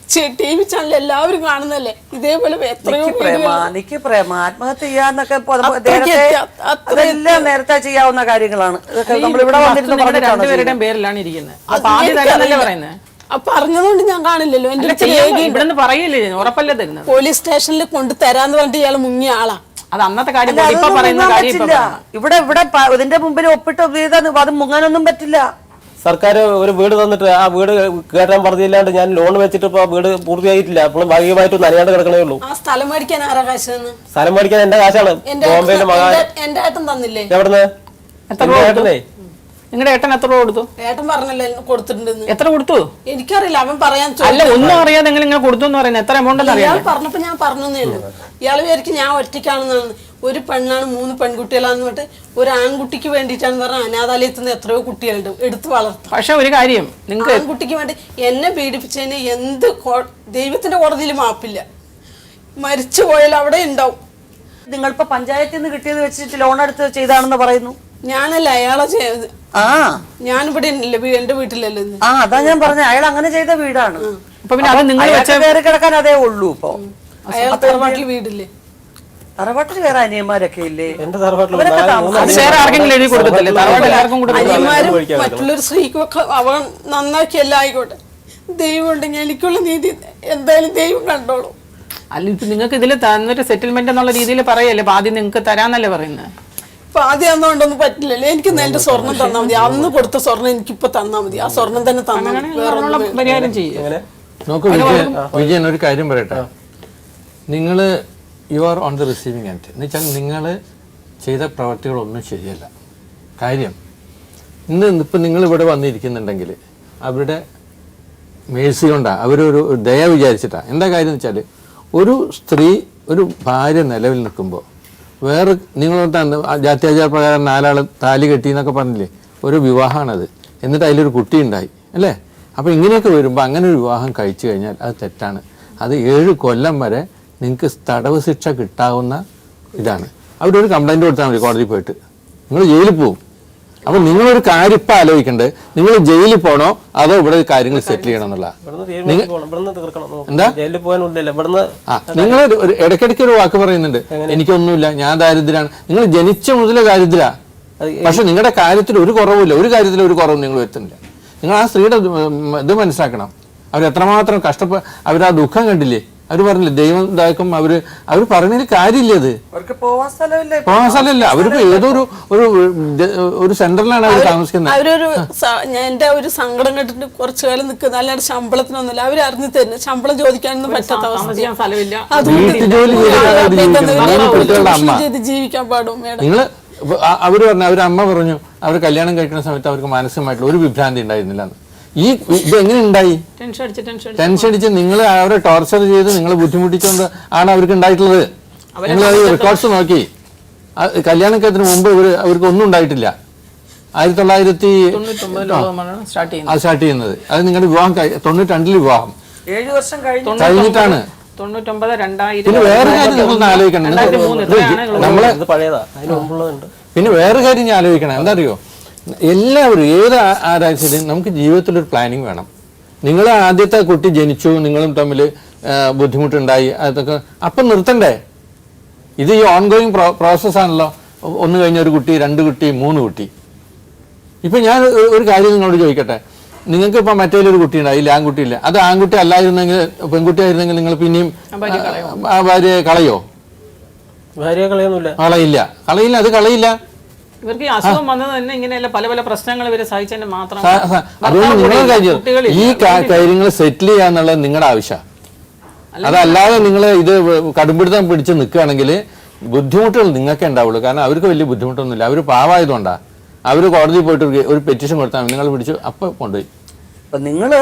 F: TV ചാനൽ എല്ലാവരും കാണുന്നല്ലേ ഇതേപോലെ എത്രയോ
A: ആത്മഹത്യ ചെയ്യാന്നൊക്കെ അതെല്ലാം നേരത്തെ ചെയ്യാവുന്ന കാര്യങ്ങളാണ്. നമ്മളിവിടെ
E: രണ്ടുപേരുടെയും പേരിലാണ് ഇരിക്കുന്നത്.
F: പറഞ്ഞതുകൊണ്ട് ഞാൻ കാണില്ലല്ലോ. എന്റെ
E: ഇവിടെ പറയില്ലേ, ഉറപ്പല്ലേ തരുന്നത്.
F: പോലീസ് സ്റ്റേഷനിൽ കൊണ്ട് തരാന്ന് പറഞ്ഞിട്ട് ഇയാൾ മുങ്ങിയ ആളാ.
E: അത് അന്നത്തെ കാര്യം.
A: ഇവിടെ ഇതിന്റെ മുമ്പിൽ ഒപ്പിട്ട് അത് മുങ്ങാനൊന്നും പറ്റില്ല.
B: സർക്കാർ ഒരു വീട് തന്നിട്ട് ആ വീട് കയറ്റാൻ പറഞ്ഞില്ലാണ്ട് ഞാൻ ലോൺ വെച്ചിട്ട് ഇപ്പൊ വീട് പൂർത്തിയായിട്ടില്ല. അപ്പോഴും ഭാഗികമായിട്ട് നനയാണ്ട് കിടക്കണേ ഉള്ളൂ.
F: ആ സ്ഥലം മേടിക്കാൻ ആരാ കാശ്?
B: സ്ഥലം മേടിക്കാൻ എന്റെ കാശാണ്. ബോംബെയിലെ മകൻ
F: എന്റെ ഏട്ടൻ തന്നില്ലേ?
B: എവിടുന്ന്?
E: നിങ്ങളുടെ ഏട്ടൻ എത്ര രൂപ കൊടുത്തു?
F: ഏട്ടൻ പറഞ്ഞല്ലോ കൊടുത്തിട്ടുണ്ടെന്ന്.
E: എത്ര കൊടുത്തു?
F: എനിക്കറിയില്ല, അവൻ പറയാൻ.
E: അല്ല, ഒന്നും അറിയാതെ നിങ്ങൾ ഇങ്ങനെ കൊടുത്തു എന്ന് പറയുന്നത് എത്ര എമൗണ്ട്
F: ഇയാൾ പറഞ്ഞപ്പോ ഞാൻ പറഞ്ഞു. ഇയാൾ വിചാരിക്കും ഞാൻ ഒറ്റയ്ക്കാണെന്നാണ്. ഒരു പെണ്ണാണ്, 3 പെൺകുട്ടികളാന്ന് പറഞ്ഞിട്ട് ഒരു ആൺകുട്ടിക്ക് വേണ്ടിയിട്ടാണ് പറഞ്ഞാൽ അനാഥാലയത്തിൽ നിന്ന് എത്രയോ കുട്ടികളുണ്ട് എടുത്ത് വളർത്തും.
E: പക്ഷെ ഒരു കാര്യം, നിങ്ങൾക്ക്
F: ആൺകുട്ടിക്ക് വേണ്ടി എന്നെ പീഡിപ്പിച്ചതിന് എന്ത് ദൈവത്തിന്റെ കോടതിയിൽ മാപ്പില്ല. മരിച്ചു പോയാൽ അവിടെ ഉണ്ടാവും.
A: നിങ്ങളിപ്പോ പഞ്ചായത്തിൽ നിന്ന് കിട്ടിയത് വെച്ചിട്ട് ലോൺ എടുത്ത് ചെയ്താണെന്ന് പറയുന്നു.
F: ഞാനല്ല, അയാളെ ചെയ്തത്. ഞാനിവിടെ എന്റെ വീട്ടിലല്ലേ.
A: അതാ ഞാൻ പറഞ്ഞ അയാൾ അങ്ങനെ ചെയ്ത വീടാണ്.
E: കയറി
A: കിടക്കാൻ അതേ ഉള്ളൂ. ഇപ്പൊ
F: അയാൾ തറവാട്ടിൽ വീടില്ലേ?
A: തറവാട്ടിൽ വേറെ അനിയന്മാരൊക്കെ ഇല്ലേ?
B: എന്റെ തറവാട്ടിൽ
F: മറ്റുള്ളൊരു സ്ത്രീക്കൊക്കെ അവൻ നന്നാക്കിയല്ല ആയിക്കോട്ടെ. ദൈവം ഉണ്ടെങ്കിൽ എനിക്കുള്ള നീതി എന്തായാലും ദൈവം കണ്ടോളൂ.
E: അല്ല, ഇപ്പൊ നിങ്ങൾക്ക് ഇതിൽ തന്നൊരു സെറ്റിൽമെന്റ് എന്നുള്ള രീതിയിൽ പറയല്ലേ, ആദ്യം നിങ്ങൾക്ക് തരാന്നല്ലേ പറയുന്നത്?
F: ഇപ്പൊ ആദ്യം അന്നുകൊണ്ടൊന്നും പറ്റില്ലല്ലോ. എനിക്ക് എന്റെ സ്വർണം തന്നാൽ മതി, അന്ന് കൊടുത്ത സ്വർണം എനിക്കിപ്പോ തന്നാൽ മതി, ആ സ്വർണം തന്നെ തന്നാൽ മതി.
E: പരിഹാരം ചെയ്യും.
D: നോക്കൂ വിജയൻ, ഒരു കാര്യം പറയട്ടെ. നിങ്ങൾ you are on the receiving end എന്ന് വെച്ചാൽ നിങ്ങൾ ചെയ്ത പ്രവർത്തികളൊന്നും ശരിയല്ല. കാര്യം ഇപ്പം നിങ്ങൾ ഇവിടെ വന്നിരിക്കുന്നുണ്ടെങ്കിൽ അവരുടെ മേഴ്സി കൊണ്ടാണ്, അവരൊരു ദയ വിചാരിച്ചിട്ടാണ്. എന്താ കാര്യം എന്ന് വെച്ചാൽ ഒരു സ്ത്രീ ഒരു ഭാര്യ നിലവിൽ നിൽക്കുമ്പോൾ വേറെ നിങ്ങൾ ജാത്യാചാര പ്രകാരം 4 ആൾ താലി കെട്ടി എന്നൊക്കെ പറഞ്ഞില്ലേ, ഒരു വിവാഹമാണത്. എന്നിട്ട് അതിലൊരു കുട്ടി ഉണ്ടായി അല്ലേ? അപ്പോൾ ഇങ്ങനെയൊക്കെ വരുമ്പോൾ അങ്ങനെ ഒരു വിവാഹം കഴിച്ചു കഴിഞ്ഞാൽ അത് തെറ്റാണ്. അത് 7 കൊല്ലം വരെ നിങ്ങൾക്ക് തടവ് ശിക്ഷ കിട്ടാവുന്ന ഇതാണ്. അവരൊരു കംപ്ലൈൻറ്റ് കൊടുത്താൽ മതി കോടതി പോയിട്ട്, നിങ്ങൾ ജയിലിൽ പോകും. അപ്പോൾ നിങ്ങളൊരു കാര്യം ഇപ്പം ആലോചിക്കണ്ടേ, നിങ്ങൾ ജയിലിൽ പോകണോ അതോ ഇവിടെ കാര്യങ്ങൾ സെറ്റിൽ ചെയ്യണം എന്നുള്ള. എന്താ നിങ്ങൾ ഇടയ്ക്കിടയ്ക്ക് ഒരു വാക്ക് പറയുന്നുണ്ട്, എനിക്കൊന്നുമില്ല, ഞാൻ ദാരിദ്ര്യമാണ്. നിങ്ങൾ ജനിച്ച മുതലേ ദാരിദ്ര്യ, പക്ഷെ നിങ്ങളുടെ കാര്യത്തിൽ ഒരു കുറവുമില്ല, ഒരു കാര്യത്തിൽ ഒരു കുറവും നിങ്ങൾ വരുത്തുന്നില്ല. നിങ്ങൾ ആ സ്ത്രീയുടെ ഇത് മനസ്സിലാക്കണം. അവരെത്രമാത്രം അവരാ ദുഃഖം കണ്ടില്ലേ? അവർ പറഞ്ഞില്ലേ ദൈവം ഇതാക്കും. അവർ പറഞ്ഞതിൽ കാര്യമില്ല. അത് പോവാൻ സ്ഥലമില്ല. അവരിപ്പോ ഏതൊരു ഒരു സെന്ററിലാണ് അവർ താമസിക്കുന്നത്.
F: അവരൊരു എന്റെ ഒരു സങ്കടം കേട്ടിട്ട് കുറച്ചു കാലം നിൽക്കുന്നത്, അല്ലാണ്ട് ശമ്പളത്തിനൊന്നുമില്ല. അവർ അറിഞ്ഞു തരുന്നു, ശമ്പളം ചോദിക്കാനൊന്നും പറ്റാത്ത അവസ്ഥ, ജീവിക്കാൻ പാടും.
D: നിങ്ങള് അവര് പറഞ്ഞു, അവരമ്മ പറഞ്ഞു, അവർ കല്യാണം കഴിക്കുന്ന സമയത്ത് അവർക്ക് മാനസികമായിട്ടുള്ള ഒരു വിഭ്രാന്തി ഉണ്ടായിരുന്നില്ല. ഈ ഇത് എങ്ങനെ ഉണ്ടായി? ടെൻഷൻ അടിച്ച് നിങ്ങൾ അവരെ ടോർച്ചർ ചെയ്ത് നിങ്ങൾ ബുദ്ധിമുട്ടിച്ചുകൊണ്ട് ആണ് അവർക്ക് ഉണ്ടായിട്ടുള്ളത്. നിങ്ങൾ അത് റെക്കോർഡ്സ് നോക്കി. കല്യാണത്തിന് മുമ്പ് അവർക്ക് ഒന്നും ഉണ്ടായിട്ടില്ല. 1992 സ്റ്റാർട്ട് ചെയ്യുന്നത്. അത് നിങ്ങളുടെ വിവാഹം 92 വിവാഹം
A: 7 വർഷം
D: കഴിഞ്ഞിട്ടാണ്.
E: 99
D: പിന്നെ വേറെ കാര്യം നിങ്ങളൊന്ന് ആലോചിക്കണം. പിന്നെ വേറെ കാര്യം ഞാൻ ആലോചിക്കണം. എന്താ അറിയോ, എല്ലാവരും ഏത് ആരാഴ്ചയിലും നമുക്ക് ജീവിതത്തിലൊരു പ്ലാനിങ് വേണം. നിങ്ങൾ ആദ്യത്തെ കുട്ടി ജനിച്ചു, നിങ്ങളും തമ്മിൽ ബുദ്ധിമുട്ടുണ്ടായി, അതൊക്കെ അപ്പം നിർത്തണ്ടേ? ഇത് ഈ ഓൺഗോയിങ് പ്രോസസ്സാണല്ലോ. 1 കഴിഞ്ഞ 1 കുട്ടി, 2 കുട്ടി, 3 കുട്ടി. ഇപ്പം ഞാൻ ഒരു കാര്യം നിങ്ങളോട് ചോദിക്കട്ടെ. നിങ്ങൾക്ക് ഇപ്പം മറ്റേലൊരു കുട്ടി ഉണ്ടായില്ല, ആൺകുട്ടിയില്ല. അത് ആൺകുട്ടി അല്ലായിരുന്നെങ്കിൽ, പെൺകുട്ടി ആയിരുന്നെങ്കിൽ നിങ്ങൾ പിന്നെയും ആ ഭാര്യയെ കളയോ? കളയില്ല. അത് കളയില്ല.
E: ഇവർക്ക് ഈ അസുഖം വന്നത് തന്നെ ഇങ്ങനെയല്ല, പല പല പ്രശ്നങ്ങൾ ഇവരെ സഹിച്ചതിന്റെ മാത്രം.
D: അതുകൊണ്ട് നിങ്ങൾ ഈ കാര്യങ്ങൾ സെറ്റിൽ ചെയ്യാന്നുള്ളത് നിങ്ങളുടെ ആവശ്യം. അതല്ലാതെ നിങ്ങൾ ഇത് കടുംപിടുത്തം പിടിച്ച് നിൽക്കുകയാണെങ്കിൽ ബുദ്ധിമുട്ടുകൾ നിങ്ങൾക്കേ ഉണ്ടാവുള്ളൂ. കാരണം അവർക്ക് വലിയ ബുദ്ധിമുട്ടൊന്നുമില്ല. അവർ പാവായതുകൊണ്ടാ. അവർ കോടതിയിൽ പോയിട്ട് ഒരു പെറ്റീഷൻ കൊടുത്താൽ നിങ്ങൾ പിടിച്ചു അപ്പം കൊണ്ടുപോയി.
A: അപ്പൊ നിങ്ങള്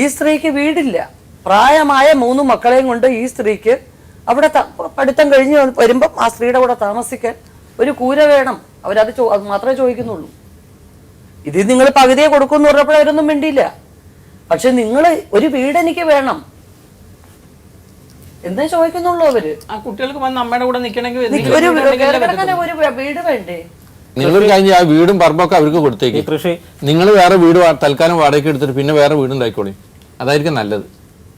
A: ഈ സ്ത്രീക്ക് വീടില്ല, പ്രായമായ 3 മക്കളെയും കൊണ്ട് ഈ സ്ത്രീക്ക് അവിടെ പഠിത്തം കഴിഞ്ഞ് വരുമ്പം ആ സ്ത്രീയുടെ കൂടെ താമസിക്കാൻ ഒരു കൂര വേണം. അവരത് അത് മാത്രമേ ചോദിക്കുന്നുള്ളൂ. ഇത് നിങ്ങൾ പകുതിയെ കൊടുക്കുമെന്ന് പറഞ്ഞപ്പോൾ അവരൊന്നും വേണ്ടിയില്ല. പക്ഷെ നിങ്ങൾ ഒരു വീട് എനിക്ക് വേണം എന്നേ ചോദിക്കുന്നുള്ളൂ. അവര്
E: ആ കുട്ടികൾക്ക് വന്ന് അമ്മയുടെ കൂടെ നിൽക്കണമെങ്കിൽ
A: ഒരു വീട് വേണ്ടേ?
D: നിങ്ങളൊരു കഴിഞ്ഞ ആ വീടും പറമ്പൊക്കെ അവർക്ക് കൊടുത്തേക്ക്. കൃഷി നിങ്ങൾ വേറെ വീട് തൽക്കാലം വാടകയ്ക്ക് എടുത്തിട്ട് പിന്നെ വേറെ വീട് ഉണ്ടായിക്കോളി. അതായിരിക്കും നല്ലത്.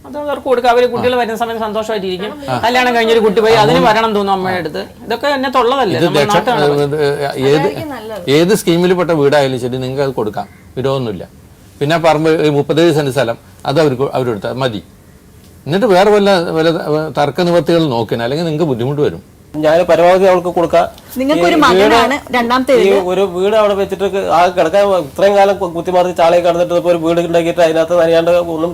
E: അത് അവർക്ക് കൊടുക്കുക. അവര് കുട്ടികൾ വരുന്ന സമയത്ത് സന്തോഷമായിട്ടിരിക്കും. കല്യാണം കഴിഞ്ഞൊരു കുട്ടി പോയി അതിന് വരണം തോന്നും അമ്മയുടെ അടുത്ത്. ഇതൊക്കെ എന്നെ തൊള്ളതല്ലേ.
D: ഏത് സ്കീമിൽ പെട്ട വീടായാലും ശരി നിങ്ങൾക്ക് അത് കൊടുക്കാം, വിരോധമൊന്നുമില്ല. പിന്നെ പറമ്പ് 37 സെന്റ് സ്ഥലം അത് അവരെടുത്താൽ മതി. എന്നിട്ട് വേറെ വല്ല തർക്ക നിവർത്തികൾ നോക്കണം, അല്ലെങ്കിൽ നിങ്ങൾക്ക് ബുദ്ധിമുട്ട് വരും.
B: ഞാൻ പരമാവധി അവൾക്ക് കൊടുക്കാം. ഒരു വീട് അവിടെ വെച്ചിട്ട് ആ കിടക്കാൻ ഇത്രയും കാലം കുത്തിമാറി ചാളയെ കടന്നിട്ട് ഒരു വീട് ഉണ്ടാക്കിയിട്ട് അതിനകത്ത് നനയാണ്ട് ഒന്നും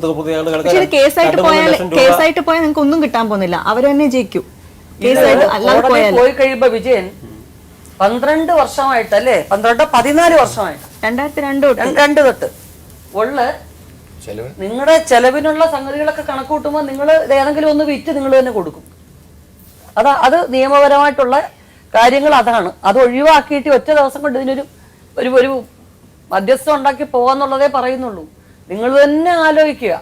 G: കേസായിട്ട് പോയാൽ നിങ്ങൾക്ക് ഒന്നും കിട്ടാൻ പോകുന്നില്ല. അവർ തന്നെ ജയിക്കും.
A: പോയി കഴിയുമ്പോ വിജയൻ 12 വർഷമായിട്ട് അല്ലേ, 14 വർഷമായിട്ട് 2002 തൊട്ട് നിങ്ങളുടെ ചെലവിനുള്ള സംഗതികളൊക്കെ കണക്ക് കൂട്ടുമ്പോൾ നിങ്ങൾ ഏതെങ്കിലും ഒന്ന് വിറ്റ് നിങ്ങൾ തന്നെ കൊടുക്കും. അത് നിയമപരമായിട്ടുള്ള കാര്യങ്ങൾ അതാണ്. അത് ഒഴിവാക്കിയിട്ട് ഒറ്റ ദിവസം കൊണ്ട് ഇതിനൊരു ഒരു മധ്യസ്ഥം ഉണ്ടാക്കി പോവാന്നുള്ളതേ പറയുന്നുള്ളൂ. നിങ്ങൾ തന്നെ ആലോചിക്കുക.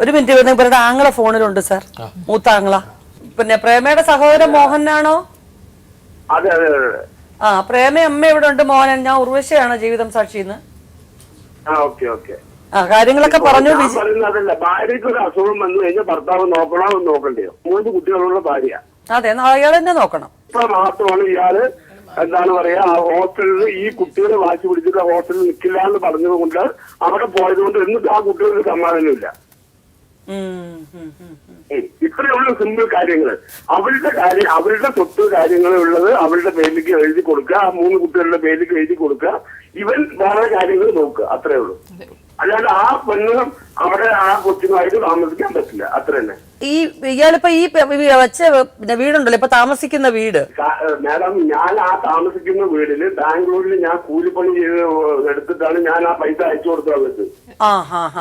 A: ഒരു മിനിറ്റ്, ഇവരുടെ ആങ്ങളെ ഫോണിലുണ്ട് സാർ, മൂത്ത ആങ്ങള. പിന്നെ പ്രേമയുടെ സഹോദരൻ മോഹനാണോ? ആ, പ്രേമ അമ്മ ഇവിടെ ഉണ്ട്. മോഹനൻ, ഞാൻ ഉർവശയാണ് ജീവിതം സാക്ഷിന്ന്. ആ, കാര്യങ്ങളൊക്കെ പറഞ്ഞു.
H: ഭാര്യയ്ക്ക് ഒരു അസുഖം വന്നു കഴിഞ്ഞാൽ ഭർത്താവ് നോക്കണോ നോക്കണ്ടയോ? 3 കുട്ടികളുള്ള ഭാര്യ.
A: അതെ, അയാൾ തന്നെ നോക്കണം.
H: ഇപ്പൊ മാത്രമാണ് ഇയാള് എന്താണ് പറയാ, ആ ഹോസ്റ്റലിൽ ഈ കുട്ടികളെ വാശി പിടിച്ചിട്ട് ഹോസ്റ്റലിൽ നിൽക്കില്ല എന്ന് പറഞ്ഞതുകൊണ്ട് അവിടെ പോയതുകൊണ്ട് എന്നിട്ട് ആ കുട്ടികൾക്ക് സമാധാനമില്ല. ഇത്രയുള്ള സിമ്പിൾ കാര്യങ്ങള്. അവരുടെ സ്വത്ത് കാര്യങ്ങൾ ഉള്ളത് അവരുടെ പേരിലേക്ക് എഴുതി കൊടുക്കുക, ആ 3 കുട്ടികളുടെ പേരിലേക്ക് എഴുതി കൊടുക്കുക, ഇവൻ വേറെ കാര്യങ്ങൾ നോക്കുക, അത്രേ ഉള്ളൂ. അല്ലാതെ ആ പെണ്ണ് അവിടെ ആ കൊച്ചുമായിട്ട് താമസിക്കാൻ പറ്റില്ല, അത്ര തന്നെ.
A: ഇയാളിപ്പോ ഈ വെച്ച വീടുണ്ടല്ലോ, ഇപ്പൊ താമസിക്കുന്ന വീട്.
H: മാഡം, ഞാൻ ആ താമസിക്കുന്ന വീടില് ബാംഗ്ലൂരിൽ ഞാൻ കൂലിപ്പണി ചെയ്ത് എടുത്തിട്ടാണ് ഞാൻ ആ പൈസ അയച്ചു കൊടുത്തത്.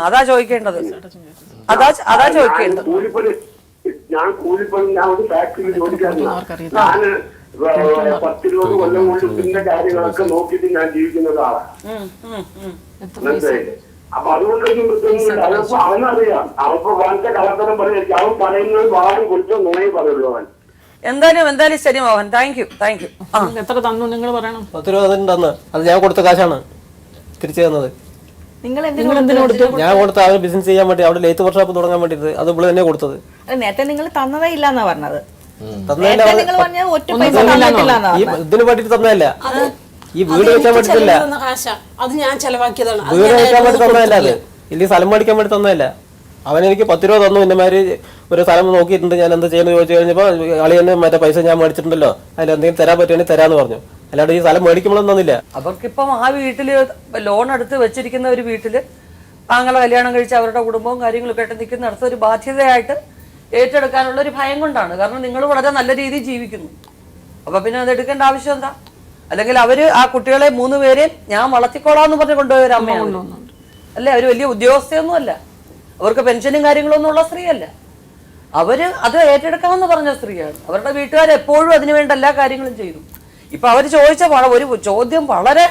A: അതാ ചോദിക്കേണ്ടത്, അതാ ചോദിക്കേണ്ടത്.
H: ഞാൻ ഒരു ഫാക്ടറിയിൽ ജോലിക്കാരനാണ്. ഞാൻ 10-20 കൊല്ലം കൊണ്ട് ഇതിന്റെ കാര്യങ്ങളൊക്കെ നോക്കിയിട്ട് ഞാൻ ജീവിക്കുന്നത് ആളാണ്. മനസ്സിലായില്ലേ? അപ്പൊ അതുകൊണ്ടൊന്നും പ്രശ്നമൊന്നുമില്ല. അതിപ്പോ അവനറിയാം, അവപ്പൊ വളരെ കള്ളത്തരം പറയായിരിക്കും. അവൻ പറയുന്നത് വാടും കുറിച്ചോ നുണയെ പറയുള്ളൂ അവൻ.
A: എന്തായാലും ശരി മോഹൻ, താങ്ക് യു.
E: എത്ര തന്നു നിങ്ങൾ പറയണം?
B: 10 രൂപ തന്നു. അത് ഞാൻ കൊടുത്ത കാശാണ് തിരിച്ചു തന്നത്.
G: നിങ്ങൾ
E: എന്തിനു കൊടുത്തു?
B: ഞാൻ കൊടുത്ത അവർ ബിസിനസ് ചെയ്യാൻ വേണ്ടി, അവിടെ ലേത്ത് വർക്ക്ഷോപ്പ് തുടങ്ങാൻ വേണ്ടിട്ട്, അത് ഇവിടെ തന്നെ കൊടുത്തത്.
G: നേരത്തെ നിങ്ങൾ തന്നതേ ഇല്ലാന്നാ പറഞ്ഞത്.
B: തന്നതല്ല,
G: നിങ്ങൾ പറഞ്ഞ ഒറ്റ പൈസ തന്നിട്ടില്ലാന്നാ പറഞ്ഞത്.
B: ഇതിന് വേണ്ടിട്ട് തന്നതല്ല, ഈ വീട് വെക്കാൻ വേണ്ടി തന്നില്ല.
F: അത് ഞാൻ ചെലവാക്കിയതാണ്.
B: വീട് വെക്കാൻ വേണ്ടി തന്നതല്ല, അത് ഇല്ലെങ്കിൽ സ്ഥലം മേടിക്കാൻ വേണ്ടി തന്നതല്ല. അവനെനിക്ക് 10 രൂപ തന്നു. ഇന്നമാര് ഒരു സ്ഥലം നോക്കിയിട്ടുണ്ട്, ഞാൻ എന്താ ചെയ്യുന്നത് ചോദിച്ചു കഴിഞ്ഞപ്പോൾ അളി തന്നെ മറ്റേ പൈസ ഞാൻ മേടിച്ചിട്ടുണ്ടല്ലോ, അതിൽ എന്തെങ്കിലും തരാൻ പറ്റുകയാണെങ്കിൽ തരാന്ന് പറഞ്ഞു. അല്ലാണ്ട് ഈ സ്ഥലം മേടിക്കുമ്പോഴൊന്നും തന്നില്ല.
A: അവർക്കിപ്പം ആ വീട്ടില് ലോൺ എടുത്ത് വെച്ചിരിക്കുന്ന ഒരു വീട്ടില് താങ്കളെ കല്യാണം കഴിച്ച് അവരുടെ കുടുംബവും കാര്യങ്ങളൊക്കെ ആയിട്ട് നിൽക്കുന്നിടത്ത് ഒരു ബാധ്യതയായിട്ട് ഏറ്റെടുക്കാനുള്ള ഒരു ഭയം കൊണ്ടാണ്. കാരണം നിങ്ങൾ വളരെ നല്ല രീതിയിൽ ജീവിക്കുന്നു. അപ്പൊ പിന്നെ അത് എടുക്കേണ്ട ആവശ്യം എന്താ? അല്ലെങ്കിൽ അവര് ആ കുട്ടികളെ 3 പേരെയും ഞാൻ വളർത്തിക്കോളാന്ന് പറഞ്ഞ് കൊണ്ടുപോയ ഒരു അമ്മയാണ് അല്ലേ? അവര് വലിയ ഉദ്യോഗസ്ഥയൊന്നും അല്ല, അവർക്ക് പെൻഷനും കാര്യങ്ങളൊന്നും ഉള്ള സ്ത്രീയല്ല. അവര് അത് ഏറ്റെടുക്കാമെന്ന് പറഞ്ഞ സ്ത്രീയാണ്. അവരുടെ വീട്ടുകാർ എപ്പോഴും അതിനുവേണ്ട എല്ലാ കാര്യങ്ങളും ചെയ്തു. ഇപ്പൊ അവർ ചോദിച്ച ഒരു ചോദ്യം വളരെ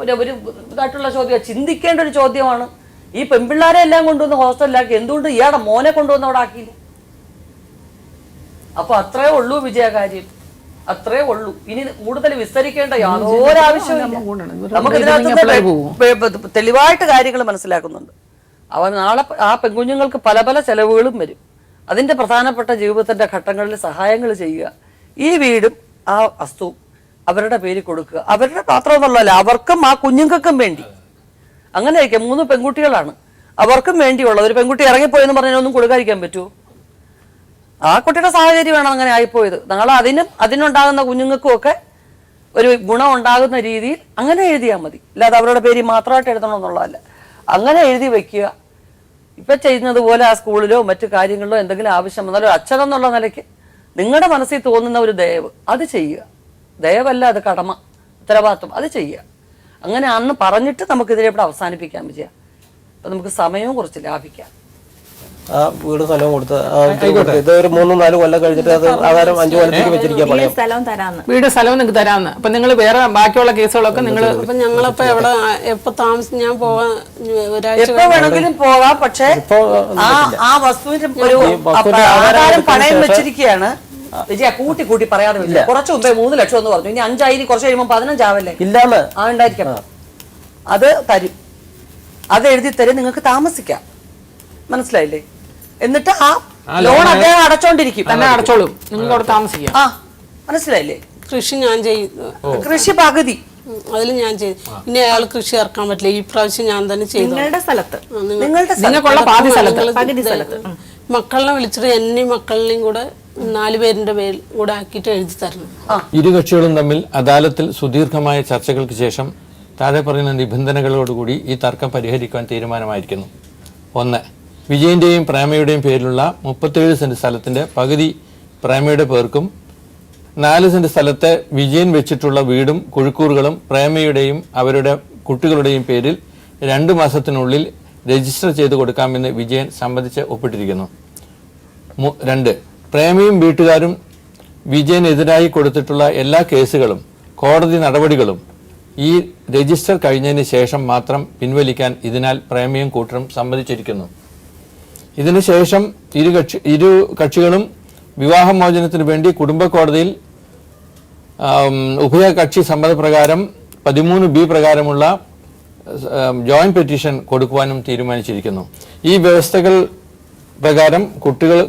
A: ഒരു ഇതായിട്ടുള്ള ചോദ്യം, ചിന്തിക്കേണ്ട ഒരു ചോദ്യമാണ്. ഈ പെൺപിള്ളാരെ എല്ലാം കൊണ്ടുവന്ന് ഹോസ്റ്റലിലാക്കി, എന്തുകൊണ്ട് ഇയാളുടെ മോനെ കൊണ്ടുവന്ന് അവിടെ ആക്കിയില്ല? അപ്പൊ അത്രേ ഉള്ളൂ വിജയകാര്യം, അത്രേ ഉള്ളൂ. ഇനി കൂടുതൽ വിസ്തരിക്കേണ്ട യാതൊരു ആവശ്യമില്ല. നമുക്ക് ഇതിനകത്ത് തെളിവായിട്ട് കാര്യങ്ങൾ മനസ്സിലാക്കുന്നുണ്ട്. നാളെ ആ പെൺകുഞ്ഞുങ്ങൾക്ക് പല പല ചെലവുകളും വരും. അതിന്റെ പ്രധാനപ്പെട്ട ജീവിതത്തിന്റെ ഘട്ടങ്ങളിൽ സഹായങ്ങൾ ചെയ്യുക. ഈ വീടും ആ വസ്തു അവരുടെ പേരിൽ കൊടുക്കുക. അവരുടെ മാത്രമൊന്നുമല്ല, അവർക്കും ആ കുഞ്ഞുങ്ങൾക്കും വേണ്ടി. അങ്ങനെ ആയിരിക്കും. 3 പെൺകുട്ടികളാണ്, അവർക്കും വേണ്ടിയുള്ള. ഒരു പെൺകുട്ടി ഇറങ്ങിപ്പോയെന്ന് പറഞ്ഞാൽ ഒന്നും കൊടുക്കാതിരിക്കാൻ പറ്റുമോ? ആ കുട്ടിയുടെ സാഹചര്യമാണ് അങ്ങനെ ആയിപ്പോയത്. നാളെ അതിനുണ്ടാകുന്ന കുഞ്ഞുങ്ങൾക്കും ഒക്കെ ഒരു ഗുണം ഉണ്ടാകുന്ന രീതിയിൽ അങ്ങനെ എഴുതിയാൽ മതി. അല്ലാതെ അവരുടെ പേര് മാത്രമായിട്ട് എഴുതണമെന്നുള്ളതല്ല. അങ്ങനെ എഴുതി വെക്കുക. ഇപ്പൊ ചെയ്യുന്നത് പോലെ ആ സ്കൂളിലോ മറ്റു കാര്യങ്ങളിലോ എന്തെങ്കിലും ആവശ്യം വന്നാലോ അച്ഛനെന്നുള്ള നിലയ്ക്ക് നിങ്ങളുടെ മനസ്സിൽ തോന്നുന്ന ഒരു ദയവ് അത് ചെയ്യുക. ദയവല്ല, അത് കടമ, ഉത്തരവാദിത്വം, അത് ചെയ്യുക. അങ്ങനെ അന്ന് പറഞ്ഞിട്ട് നമുക്കിതിനെ ഇവിടെ അവസാനിപ്പിക്കാൻ വിജയ. അപ്പൊ നമുക്ക് സമയവും കുറച്ച് ലാഭിക്കാം.
B: ആ വീട് സ്ഥലവും കൊടുത്ത് ഇത് ഒരു 3-4 കൊല്ലം കഴിഞ്ഞിട്ട് അത് ആധാരം 5 കൊല്ലത്തേക്ക് വെച്ചിരിക്കാൻ പറയാം.
E: വീട് സ്ഥലവും നിങ്ങൾക്ക് തരാമെന്ന്. അപ്പൊ നിങ്ങൾ വേറെ ബാക്കിയുള്ള കേസുകളൊക്കെ നിങ്ങൾ
F: ഞങ്ങളപ്പോ എവിടെ എപ്പോ താമസിച്ച് ഞാൻ പോവാൻ
A: എപ്പോ വേണമെങ്കിലും പോകാം. പക്ഷെ ആ വസ്തുവിന്റെ ഒരു ആധാരം പണയം വെച്ചിരിക്കുകയാണ് വിജയ. കൂട്ടി പറയാതെ വിജയ. കുറച്ചു മുമ്പേ 3 ലക്ഷം എന്ന് പറഞ്ഞു. ഇനി 5 ആയി, കുറച്ച് കഴിയുമ്പോൾ 15 ആവല്ലേ?
B: ഇല്ലാന്ന്
A: ഉണ്ടായിരിക്കണം. അത് തരും, അത് എഴുതി തരും, നിങ്ങൾക്ക് താമസിക്കാം. മനസ്സിലായില്ലേ? എന്നിട്ട് ആ ലോൺ അദ്ദേഹം അടച്ചോണ്ടിരിക്കും,
E: തന്നെ അടച്ചോളും, നിങ്ങൾക്ക് അവിടെ താമസിക്കാം. മനസ്സിലായില്ലേ?
F: കൃഷി ഞാൻ ചെയ്തു,
A: കൃഷി പകുതി
F: അതിൽ ഞാൻ ചെയ്തു. ഇനി അയാൾ കൃഷി ഇറക്കാൻ പറ്റില്ല, ഈ പ്രാവശ്യം ഞാൻ തന്നെ ചെയ്തു.
G: നിങ്ങളുടെ സ്ഥലത്ത്,
E: നിങ്ങൾക്കുള്ള പകുതി സ്ഥലത്ത്
F: മക്കളെ വിളിച്ചിട്ട് എന്നെയും മക്കളിനെയും കൂടെ 4 പേരിന്റെ പേരിൽ കൂടെ ആക്കിയിട്ട് എഴുതി തരണം.
D: ഇരു കക്ഷികളും തമ്മിൽ അദാലത്തിൽ സുദീർഘമായ ചർച്ചകൾക്ക് ശേഷം താഴെ പറയുന്ന നിബന്ധനകളോടുകൂടി ഈ തർക്കം പരിഹരിക്കുവാൻ തീരുമാനമായിരിക്കുന്നു. 1. വിജയന്റെയും പ്രേമയുടെയും പേരിലുള്ള 37 സെന്റ് സ്ഥലത്തിന്റെ പകുതി പ്രേമയുടെ പേർക്കും 4 സെന്റ് സ്ഥലത്തെ വിജയൻ വെച്ചിട്ടുള്ള വീടും കുഴിക്കൂറുകളും പ്രേമയുടെയും അവരുടെ കുട്ടികളുടെയും പേരിൽ 2 മാസത്തിനുള്ളിൽ രജിസ്റ്റർ ചെയ്ത് കൊടുക്കാമെന്ന് വിജയൻ സമ്മതിച്ച് ഒപ്പിട്ടിരിക്കുന്നു. 2. പ്രേമയും വീട്ടുകാരും വിജയനെതിരായി കൊടുത്തിട്ടുള്ള എല്ലാ കേസുകളും കോടതി നടപടികളും ഈ രജിസ്റ്റർ കഴിഞ്ഞതിന് ശേഷം മാത്രം പിൻവലിക്കാൻ ഇതിനാൽ പ്രേമയും കൂട്ടരും സമ്മതിച്ചിരിക്കുന്നു. ഇതിനുശേഷം ഇരു കക്ഷികളും വിവാഹമോചനത്തിന് വേണ്ടി കുടുംബ കോടതിയിൽ ഉഭയകക്ഷി സമ്മതപ്രകാരം 13B പ്രകാരമുള്ള ജോയിന്റ് പെറ്റീഷൻ കൊടുക്കുവാനും തീരുമാനിച്ചിരിക്കുന്നു. ഈ വ്യവസ്ഥകൾ പ്രകാരം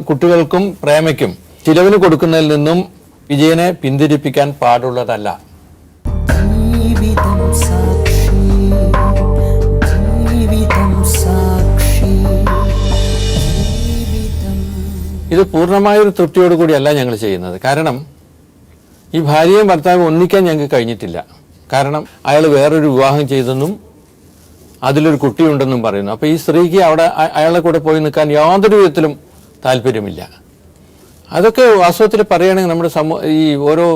D: കുട്ടികൾക്കും പ്രേമയ്ക്കും ചിലവിന് കൊടുക്കുന്നതിൽ നിന്നും വിജയനെ പിന്തിരിപ്പിക്കാൻ പാടുള്ളതല്ല. ഇത് പൂർണ്ണമായൊരു തൃപ്തിയോടുകൂടിയല്ല ഞങ്ങൾ ചെയ്യുന്നത്. കാരണം ഈ ഭാര്യയും ഭർത്താവും ഒന്നിക്കാൻ ഞങ്ങൾക്ക് കഴിഞ്ഞിട്ടില്ല. കാരണം അയാൾ വേറൊരു വിവാഹം ചെയ്തെന്നും അതിലൊരു കുട്ടിയുണ്ടെന്നും പറയുന്നു. അപ്പോൾ ഈ സ്ത്രീക്ക് അവിടെ അയാളെ കൂടെ പോയി നിൽക്കാൻ യാതൊരു വിധത്തിലും താല്പര്യമില്ല. അതൊക്കെ വാസ്തവത്തിൽ പറയുകയാണെങ്കിൽ നമ്മുടെ ഈ ഓരോ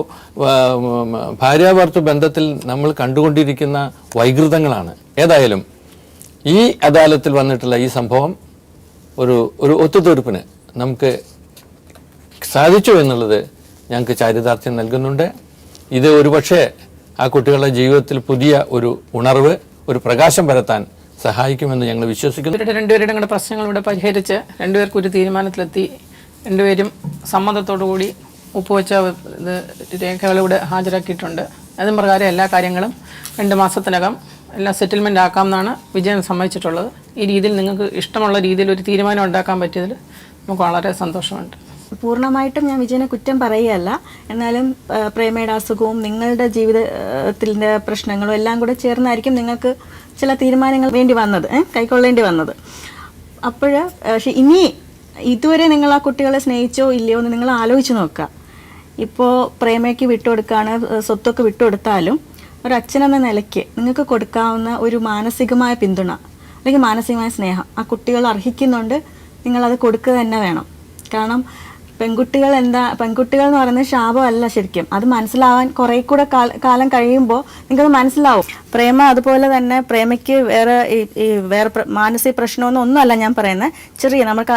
D: ഭാര്യാഭർത്തൃ ബന്ധത്തിൽ നമ്മൾ കണ്ടുകൊണ്ടിരിക്കുന്ന വൈകൃതങ്ങളാണ്. ഏതായാലും ഈ അദാലത്തിൽ വന്നിട്ടുള്ള ഈ സംഭവം ഒരു ഒത്തുതീർപ്പിന് നമുക്ക് സാധിച്ചു എന്നുള്ളത് ഞങ്ങൾക്ക് ചാരിതാർത്ഥ്യം നൽകുന്നുണ്ട്. ഇത് ഒരുപക്ഷെ ആ കുട്ടികളുടെ ജീവിതത്തിൽ പുതിയ ഒരു ഉണർവ്, ഒരു പ്രകാശം പരത്താൻ സഹായിക്കുമെന്ന് ഞങ്ങൾ വിശ്വസിക്കുന്നു.
E: രണ്ടുപേരുടെ കൂടെ പ്രശ്നങ്ങൾ ഇവിടെ പരിഹരിച്ച് രണ്ടുപേർക്കും ഒരു തീരുമാനത്തിലെത്തി രണ്ടുപേരും സമ്മതത്തോടു കൂടി ഒപ്പുവെച്ച രേഖകളിവിടെ ഹാജരാക്കിയിട്ടുണ്ട്. അതും പ്രകാരം എല്ലാ കാര്യങ്ങളും 2 മാസത്തിനകം എല്ലാം സെറ്റിൽമെൻ്റ് ആക്കാമെന്നാണ് വിജയൻ സമ്മതിച്ചിട്ടുള്ളത്. ഈ രീതിയിൽ നിങ്ങൾക്ക് ഇഷ്ടമുള്ള രീതിയിൽ ഒരു തീരുമാനം ഉണ്ടാക്കാൻ പറ്റിയതിൽ നമുക്ക് വളരെ സന്തോഷമുണ്ട്.
G: പൂർണ്ണമായിട്ടും ഞാൻ വിജയനെ കുറ്റം പറയുകയല്ല, എന്നാലും പ്രേമയുടെ അസുഖവും നിങ്ങളുടെ ജീവിതത്തിൻ്റെ പ്രശ്നങ്ങളും എല്ലാം കൂടെ ചേർന്നായിരിക്കും നിങ്ങൾക്ക് ചില തീരുമാനങ്ങൾ വേണ്ടി വന്നത്, കൈക്കൊള്ളേണ്ടി വന്നത്. അപ്പോൾ ഇനി ഇതുവരെ നിങ്ങൾ ആ കുട്ടികളെ സ്നേഹിച്ചോ ഇല്ലയോ എന്ന് നിങ്ങൾ ആലോചിച്ച് നോക്കുക. ഇപ്പോൾ പ്രേമയ്ക്ക് വിട്ടുകൊടുക്കുകയാണ്, സ്വത്തൊക്കെ വിട്ടുകൊടുത്താലും ഒരു അച്ഛനെന്ന നിലയ്ക്ക് നിങ്ങൾക്ക് കൊടുക്കാവുന്ന ഒരു മാനസികമായ പിന്തുണ അല്ലെങ്കിൽ മാനസികമായ സ്നേഹം ആ കുട്ടികൾ അർഹിക്കുന്നുണ്ട്. നിങ്ങളത് കൊടുക്കുക തന്നെ വേണം. കാരണം പെൺകുട്ടികൾ എന്ന് പറയുന്നത് ശാപമല്ല ശരിക്കും. അത് മനസ്സിലാവാൻ കുറേ കൂടെ കാലം കഴിയുമ്പോൾ നിങ്ങൾക്കത് മനസ്സിലാവും. പ്രേമ അതുപോലെ തന്നെ പ്രേമയ്ക്ക് വേറെ മാനസിക പ്രശ്നമൊന്നുമല്ല ഞാൻ പറയുന്നത്. ചെറിയ നമുക്ക്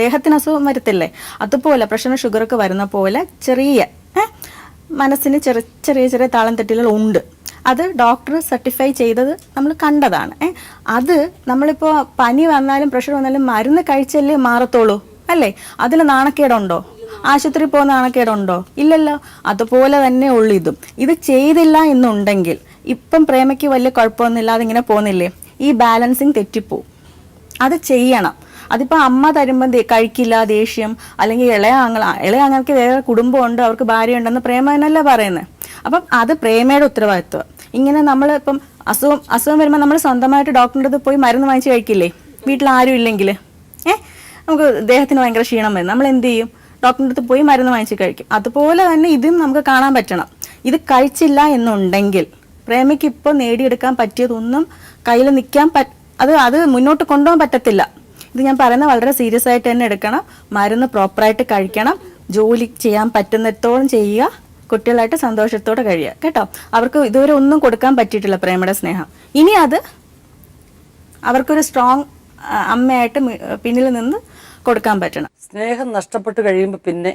G: ദേഹത്തിന് അസുഖം വരത്തില്ലേ, അതുപോലെ പ്രഷർ ഷുഗറൊക്കെ വരുന്ന പോലെ ചെറിയ മനസ്സിന് ചെറിയ താളം തെറ്റുകൾ ഉണ്ട്. അത് ഡോക്ടർ സർട്ടിഫൈ ചെയ്തത് നമ്മൾ കണ്ടതാണ്. അത് നമ്മളിപ്പോൾ പനി വന്നാലും പ്രഷർ വന്നാലും മരുന്ന് കഴിച്ചല്ലേ മാറത്തുള്ളൂ അല്ലേ? അതിൽ നാണക്കേടുണ്ടോ? ആശുപത്രി പോകുന്ന നാണക്കേടുണ്ടോ? ഇല്ലല്ലോ. അതുപോലെ തന്നെ ഉള്ളു ഇതും. ഇത് ചെയ്തില്ല എന്നുണ്ടെങ്കിൽ ഇപ്പം പ്രേമയ്ക്ക് വലിയ കുഴപ്പമൊന്നുമില്ലാതെ ഇങ്ങനെ പോകുന്നില്ലേ, ഈ ബാലൻസിങ് തെറ്റിപ്പോവും. അത് ചെയ്യണം. അതിപ്പോൾ അമ്മ തരുമ്പോൾ കഴിക്കില്ല, ദേഷ്യം, അല്ലെങ്കിൽ ഇളയാങ്ങൾക്ക് വേറെ കുടുംബമുണ്ട്, അവർക്ക് ഭാര്യയുണ്ടെന്ന് പ്രേമനല്ല പറയുന്നത്. അപ്പം അത് പ്രേമയുടെ ഉത്തരവാദിത്വം. ഇങ്ങനെ നമ്മൾ ഇപ്പം അസുഖം വരുമ്പോൾ നമ്മൾ സ്വന്തമായിട്ട് ഡോക്ടറിൻ്റെ അടുത്ത് പോയി മരുന്ന് വാങ്ങിച്ച് കഴിക്കില്ലേ? വീട്ടിൽ ആരും ഇല്ലെങ്കിൽ നമുക്ക് ദേഹത്തിന് ഭയങ്കര ക്ഷീണം വരും, നമ്മൾ എന്ത് ചെയ്യും? ഡോക്ടറിൻ്റെ അടുത്ത് പോയി മരുന്ന് വാങ്ങിച്ച് കഴിക്കും. അതുപോലെ തന്നെ ഇതും നമുക്ക് കാണാൻ പറ്റണം. ഇത് കഴിച്ചില്ല എന്നുണ്ടെങ്കിൽ പ്രേമയ്ക്ക് ഇപ്പോൾ നേടിയെടുക്കാൻ പറ്റിയതൊന്നും കയ്യിൽ നിൽക്കാൻ അത് മുന്നോട്ട് കൊണ്ടുപോകാൻ പറ്റത്തില്ല. ഇത് ഞാൻ പറയുന്നത് വളരെ സീരിയസ് ആയിട്ട് തന്നെ എടുക്കണം. മരുന്ന് പ്രോപ്പറായിട്ട് കഴിക്കണം, ജോലി ചെയ്യാൻ പറ്റുന്നിടത്തോളം ചെയ്യുക, കുട്ടികളായിട്ട് സന്തോഷത്തോടെ കഴിയുക കേട്ടോ. അവർക്ക് ഇതുവരെ ഒന്നും കൊടുക്കാൻ പറ്റിയിട്ടില്ല പ്രേമയുടെ സ്നേഹം. ഇനി അത് അവർക്കൊരു സ്ട്രോങ് അമ്മയായിട്ട് പിന്നിൽ നിന്ന് കൊടുക്കാൻ പറ്റണം.
A: സ്നേഹം നഷ്ടപ്പെട്ട് കഴിയുമ്പോൾ പിന്നെ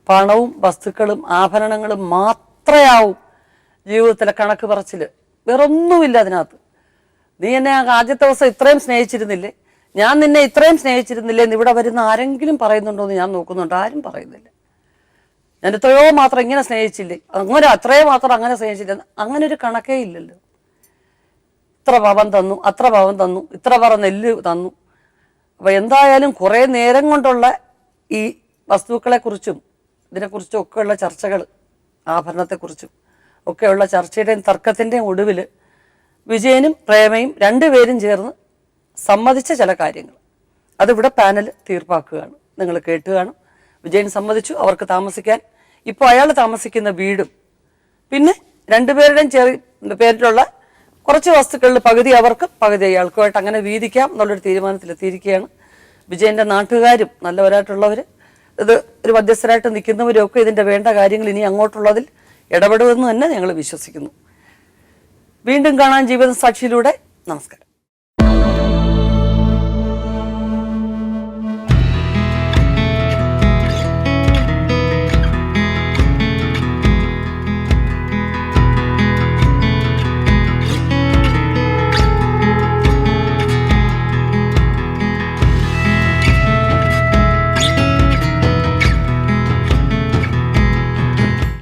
A: പണവും വസ്തുക്കളും ആഭരണങ്ങളും മാത്രയാവും ജീവിതത്തിലെ കണക്ക് പറച്ചില്, വേറൊന്നുമില്ല അതിനകത്ത്. നീ എന്നെ ആദ്യത്തെ ദിവസം ഇത്രയും സ്നേഹിച്ചിരുന്നില്ലേ, ഞാൻ നിന്നെ ഇത്രയും സ്നേഹിച്ചിരുന്നില്ലേ എന്ന് ഇവിടെ വരുന്ന ആരെങ്കിലും പറയുന്നുണ്ടോ എന്ന് ഞാൻ നോക്കുന്നുണ്ട്. ആരും പറയുന്നില്ല. ഞാൻ എത്രയോ മാത്രം ഇങ്ങനെ സ്നേഹിച്ചില്ലേ, അങ്ങനെ അത്രയോ മാത്രം അങ്ങനെ സ്നേഹിച്ചില്ല, അങ്ങനെ ഒരു കണക്കേ ഇല്ലല്ലോ. ഇത്ര പവൻ തന്നു, അത്ര പവൻ തന്നു, ഇത്ര പറ നെല്ല് തന്നു. അപ്പോൾ എന്തായാലും കുറേ നേരം കൊണ്ടുള്ള ഈ വസ്തുക്കളെക്കുറിച്ചും ഇതിനെക്കുറിച്ചും ഒക്കെയുള്ള ചർച്ചകൾ, ആഭരണത്തെക്കുറിച്ചും ഒക്കെയുള്ള ചർച്ചയുടെയും തർക്കത്തിൻ്റെയും ഒടുവിൽ വിജയനും പ്രേമയും രണ്ടുപേരും ചേർന്ന് സമ്മതിച്ച ചില കാര്യങ്ങൾ അതിവിടെ പാനൽ തീർപ്പാക്കുകയാണ്. നിങ്ങൾ കേട്ട് കാണും. വിജയൻ സമ്മതിച്ചു അവർക്ക് താമസിക്കാൻ ഇപ്പോൾ അയാൾ താമസിക്കുന്ന വീടും പിന്നെ രണ്ടുപേരുടെയും പേരിലുള്ള കുറച്ച് വസ്തുക്കളിൽ പകുതി അവർക്കും പകുതി അയാൾക്കുമായിട്ട് അങ്ങനെ വീതിക്കാം എന്നുള്ളൊരു തീരുമാനത്തിലെത്തിയിരിക്കുകയാണ്. വിജയൻ്റെ നാട്ടുകാരും നല്ലവരായിട്ടുള്ളവർ, ഇത് ഒരു മധ്യസ്ഥരായിട്ട് നിൽക്കുന്നവരും ഒക്കെ ഇതിൻ്റെ വേണ്ട കാര്യങ്ങൾ ഇനി അങ്ങോട്ടുള്ളതിൽ ഇടപെടുമെന്ന് തന്നെ ഞങ്ങൾ വിശ്വസിക്കുന്നു. വീണ്ടും കാണാൻ ജീവിത സാക്ഷിയിലൂടെ. നമസ്കാരം.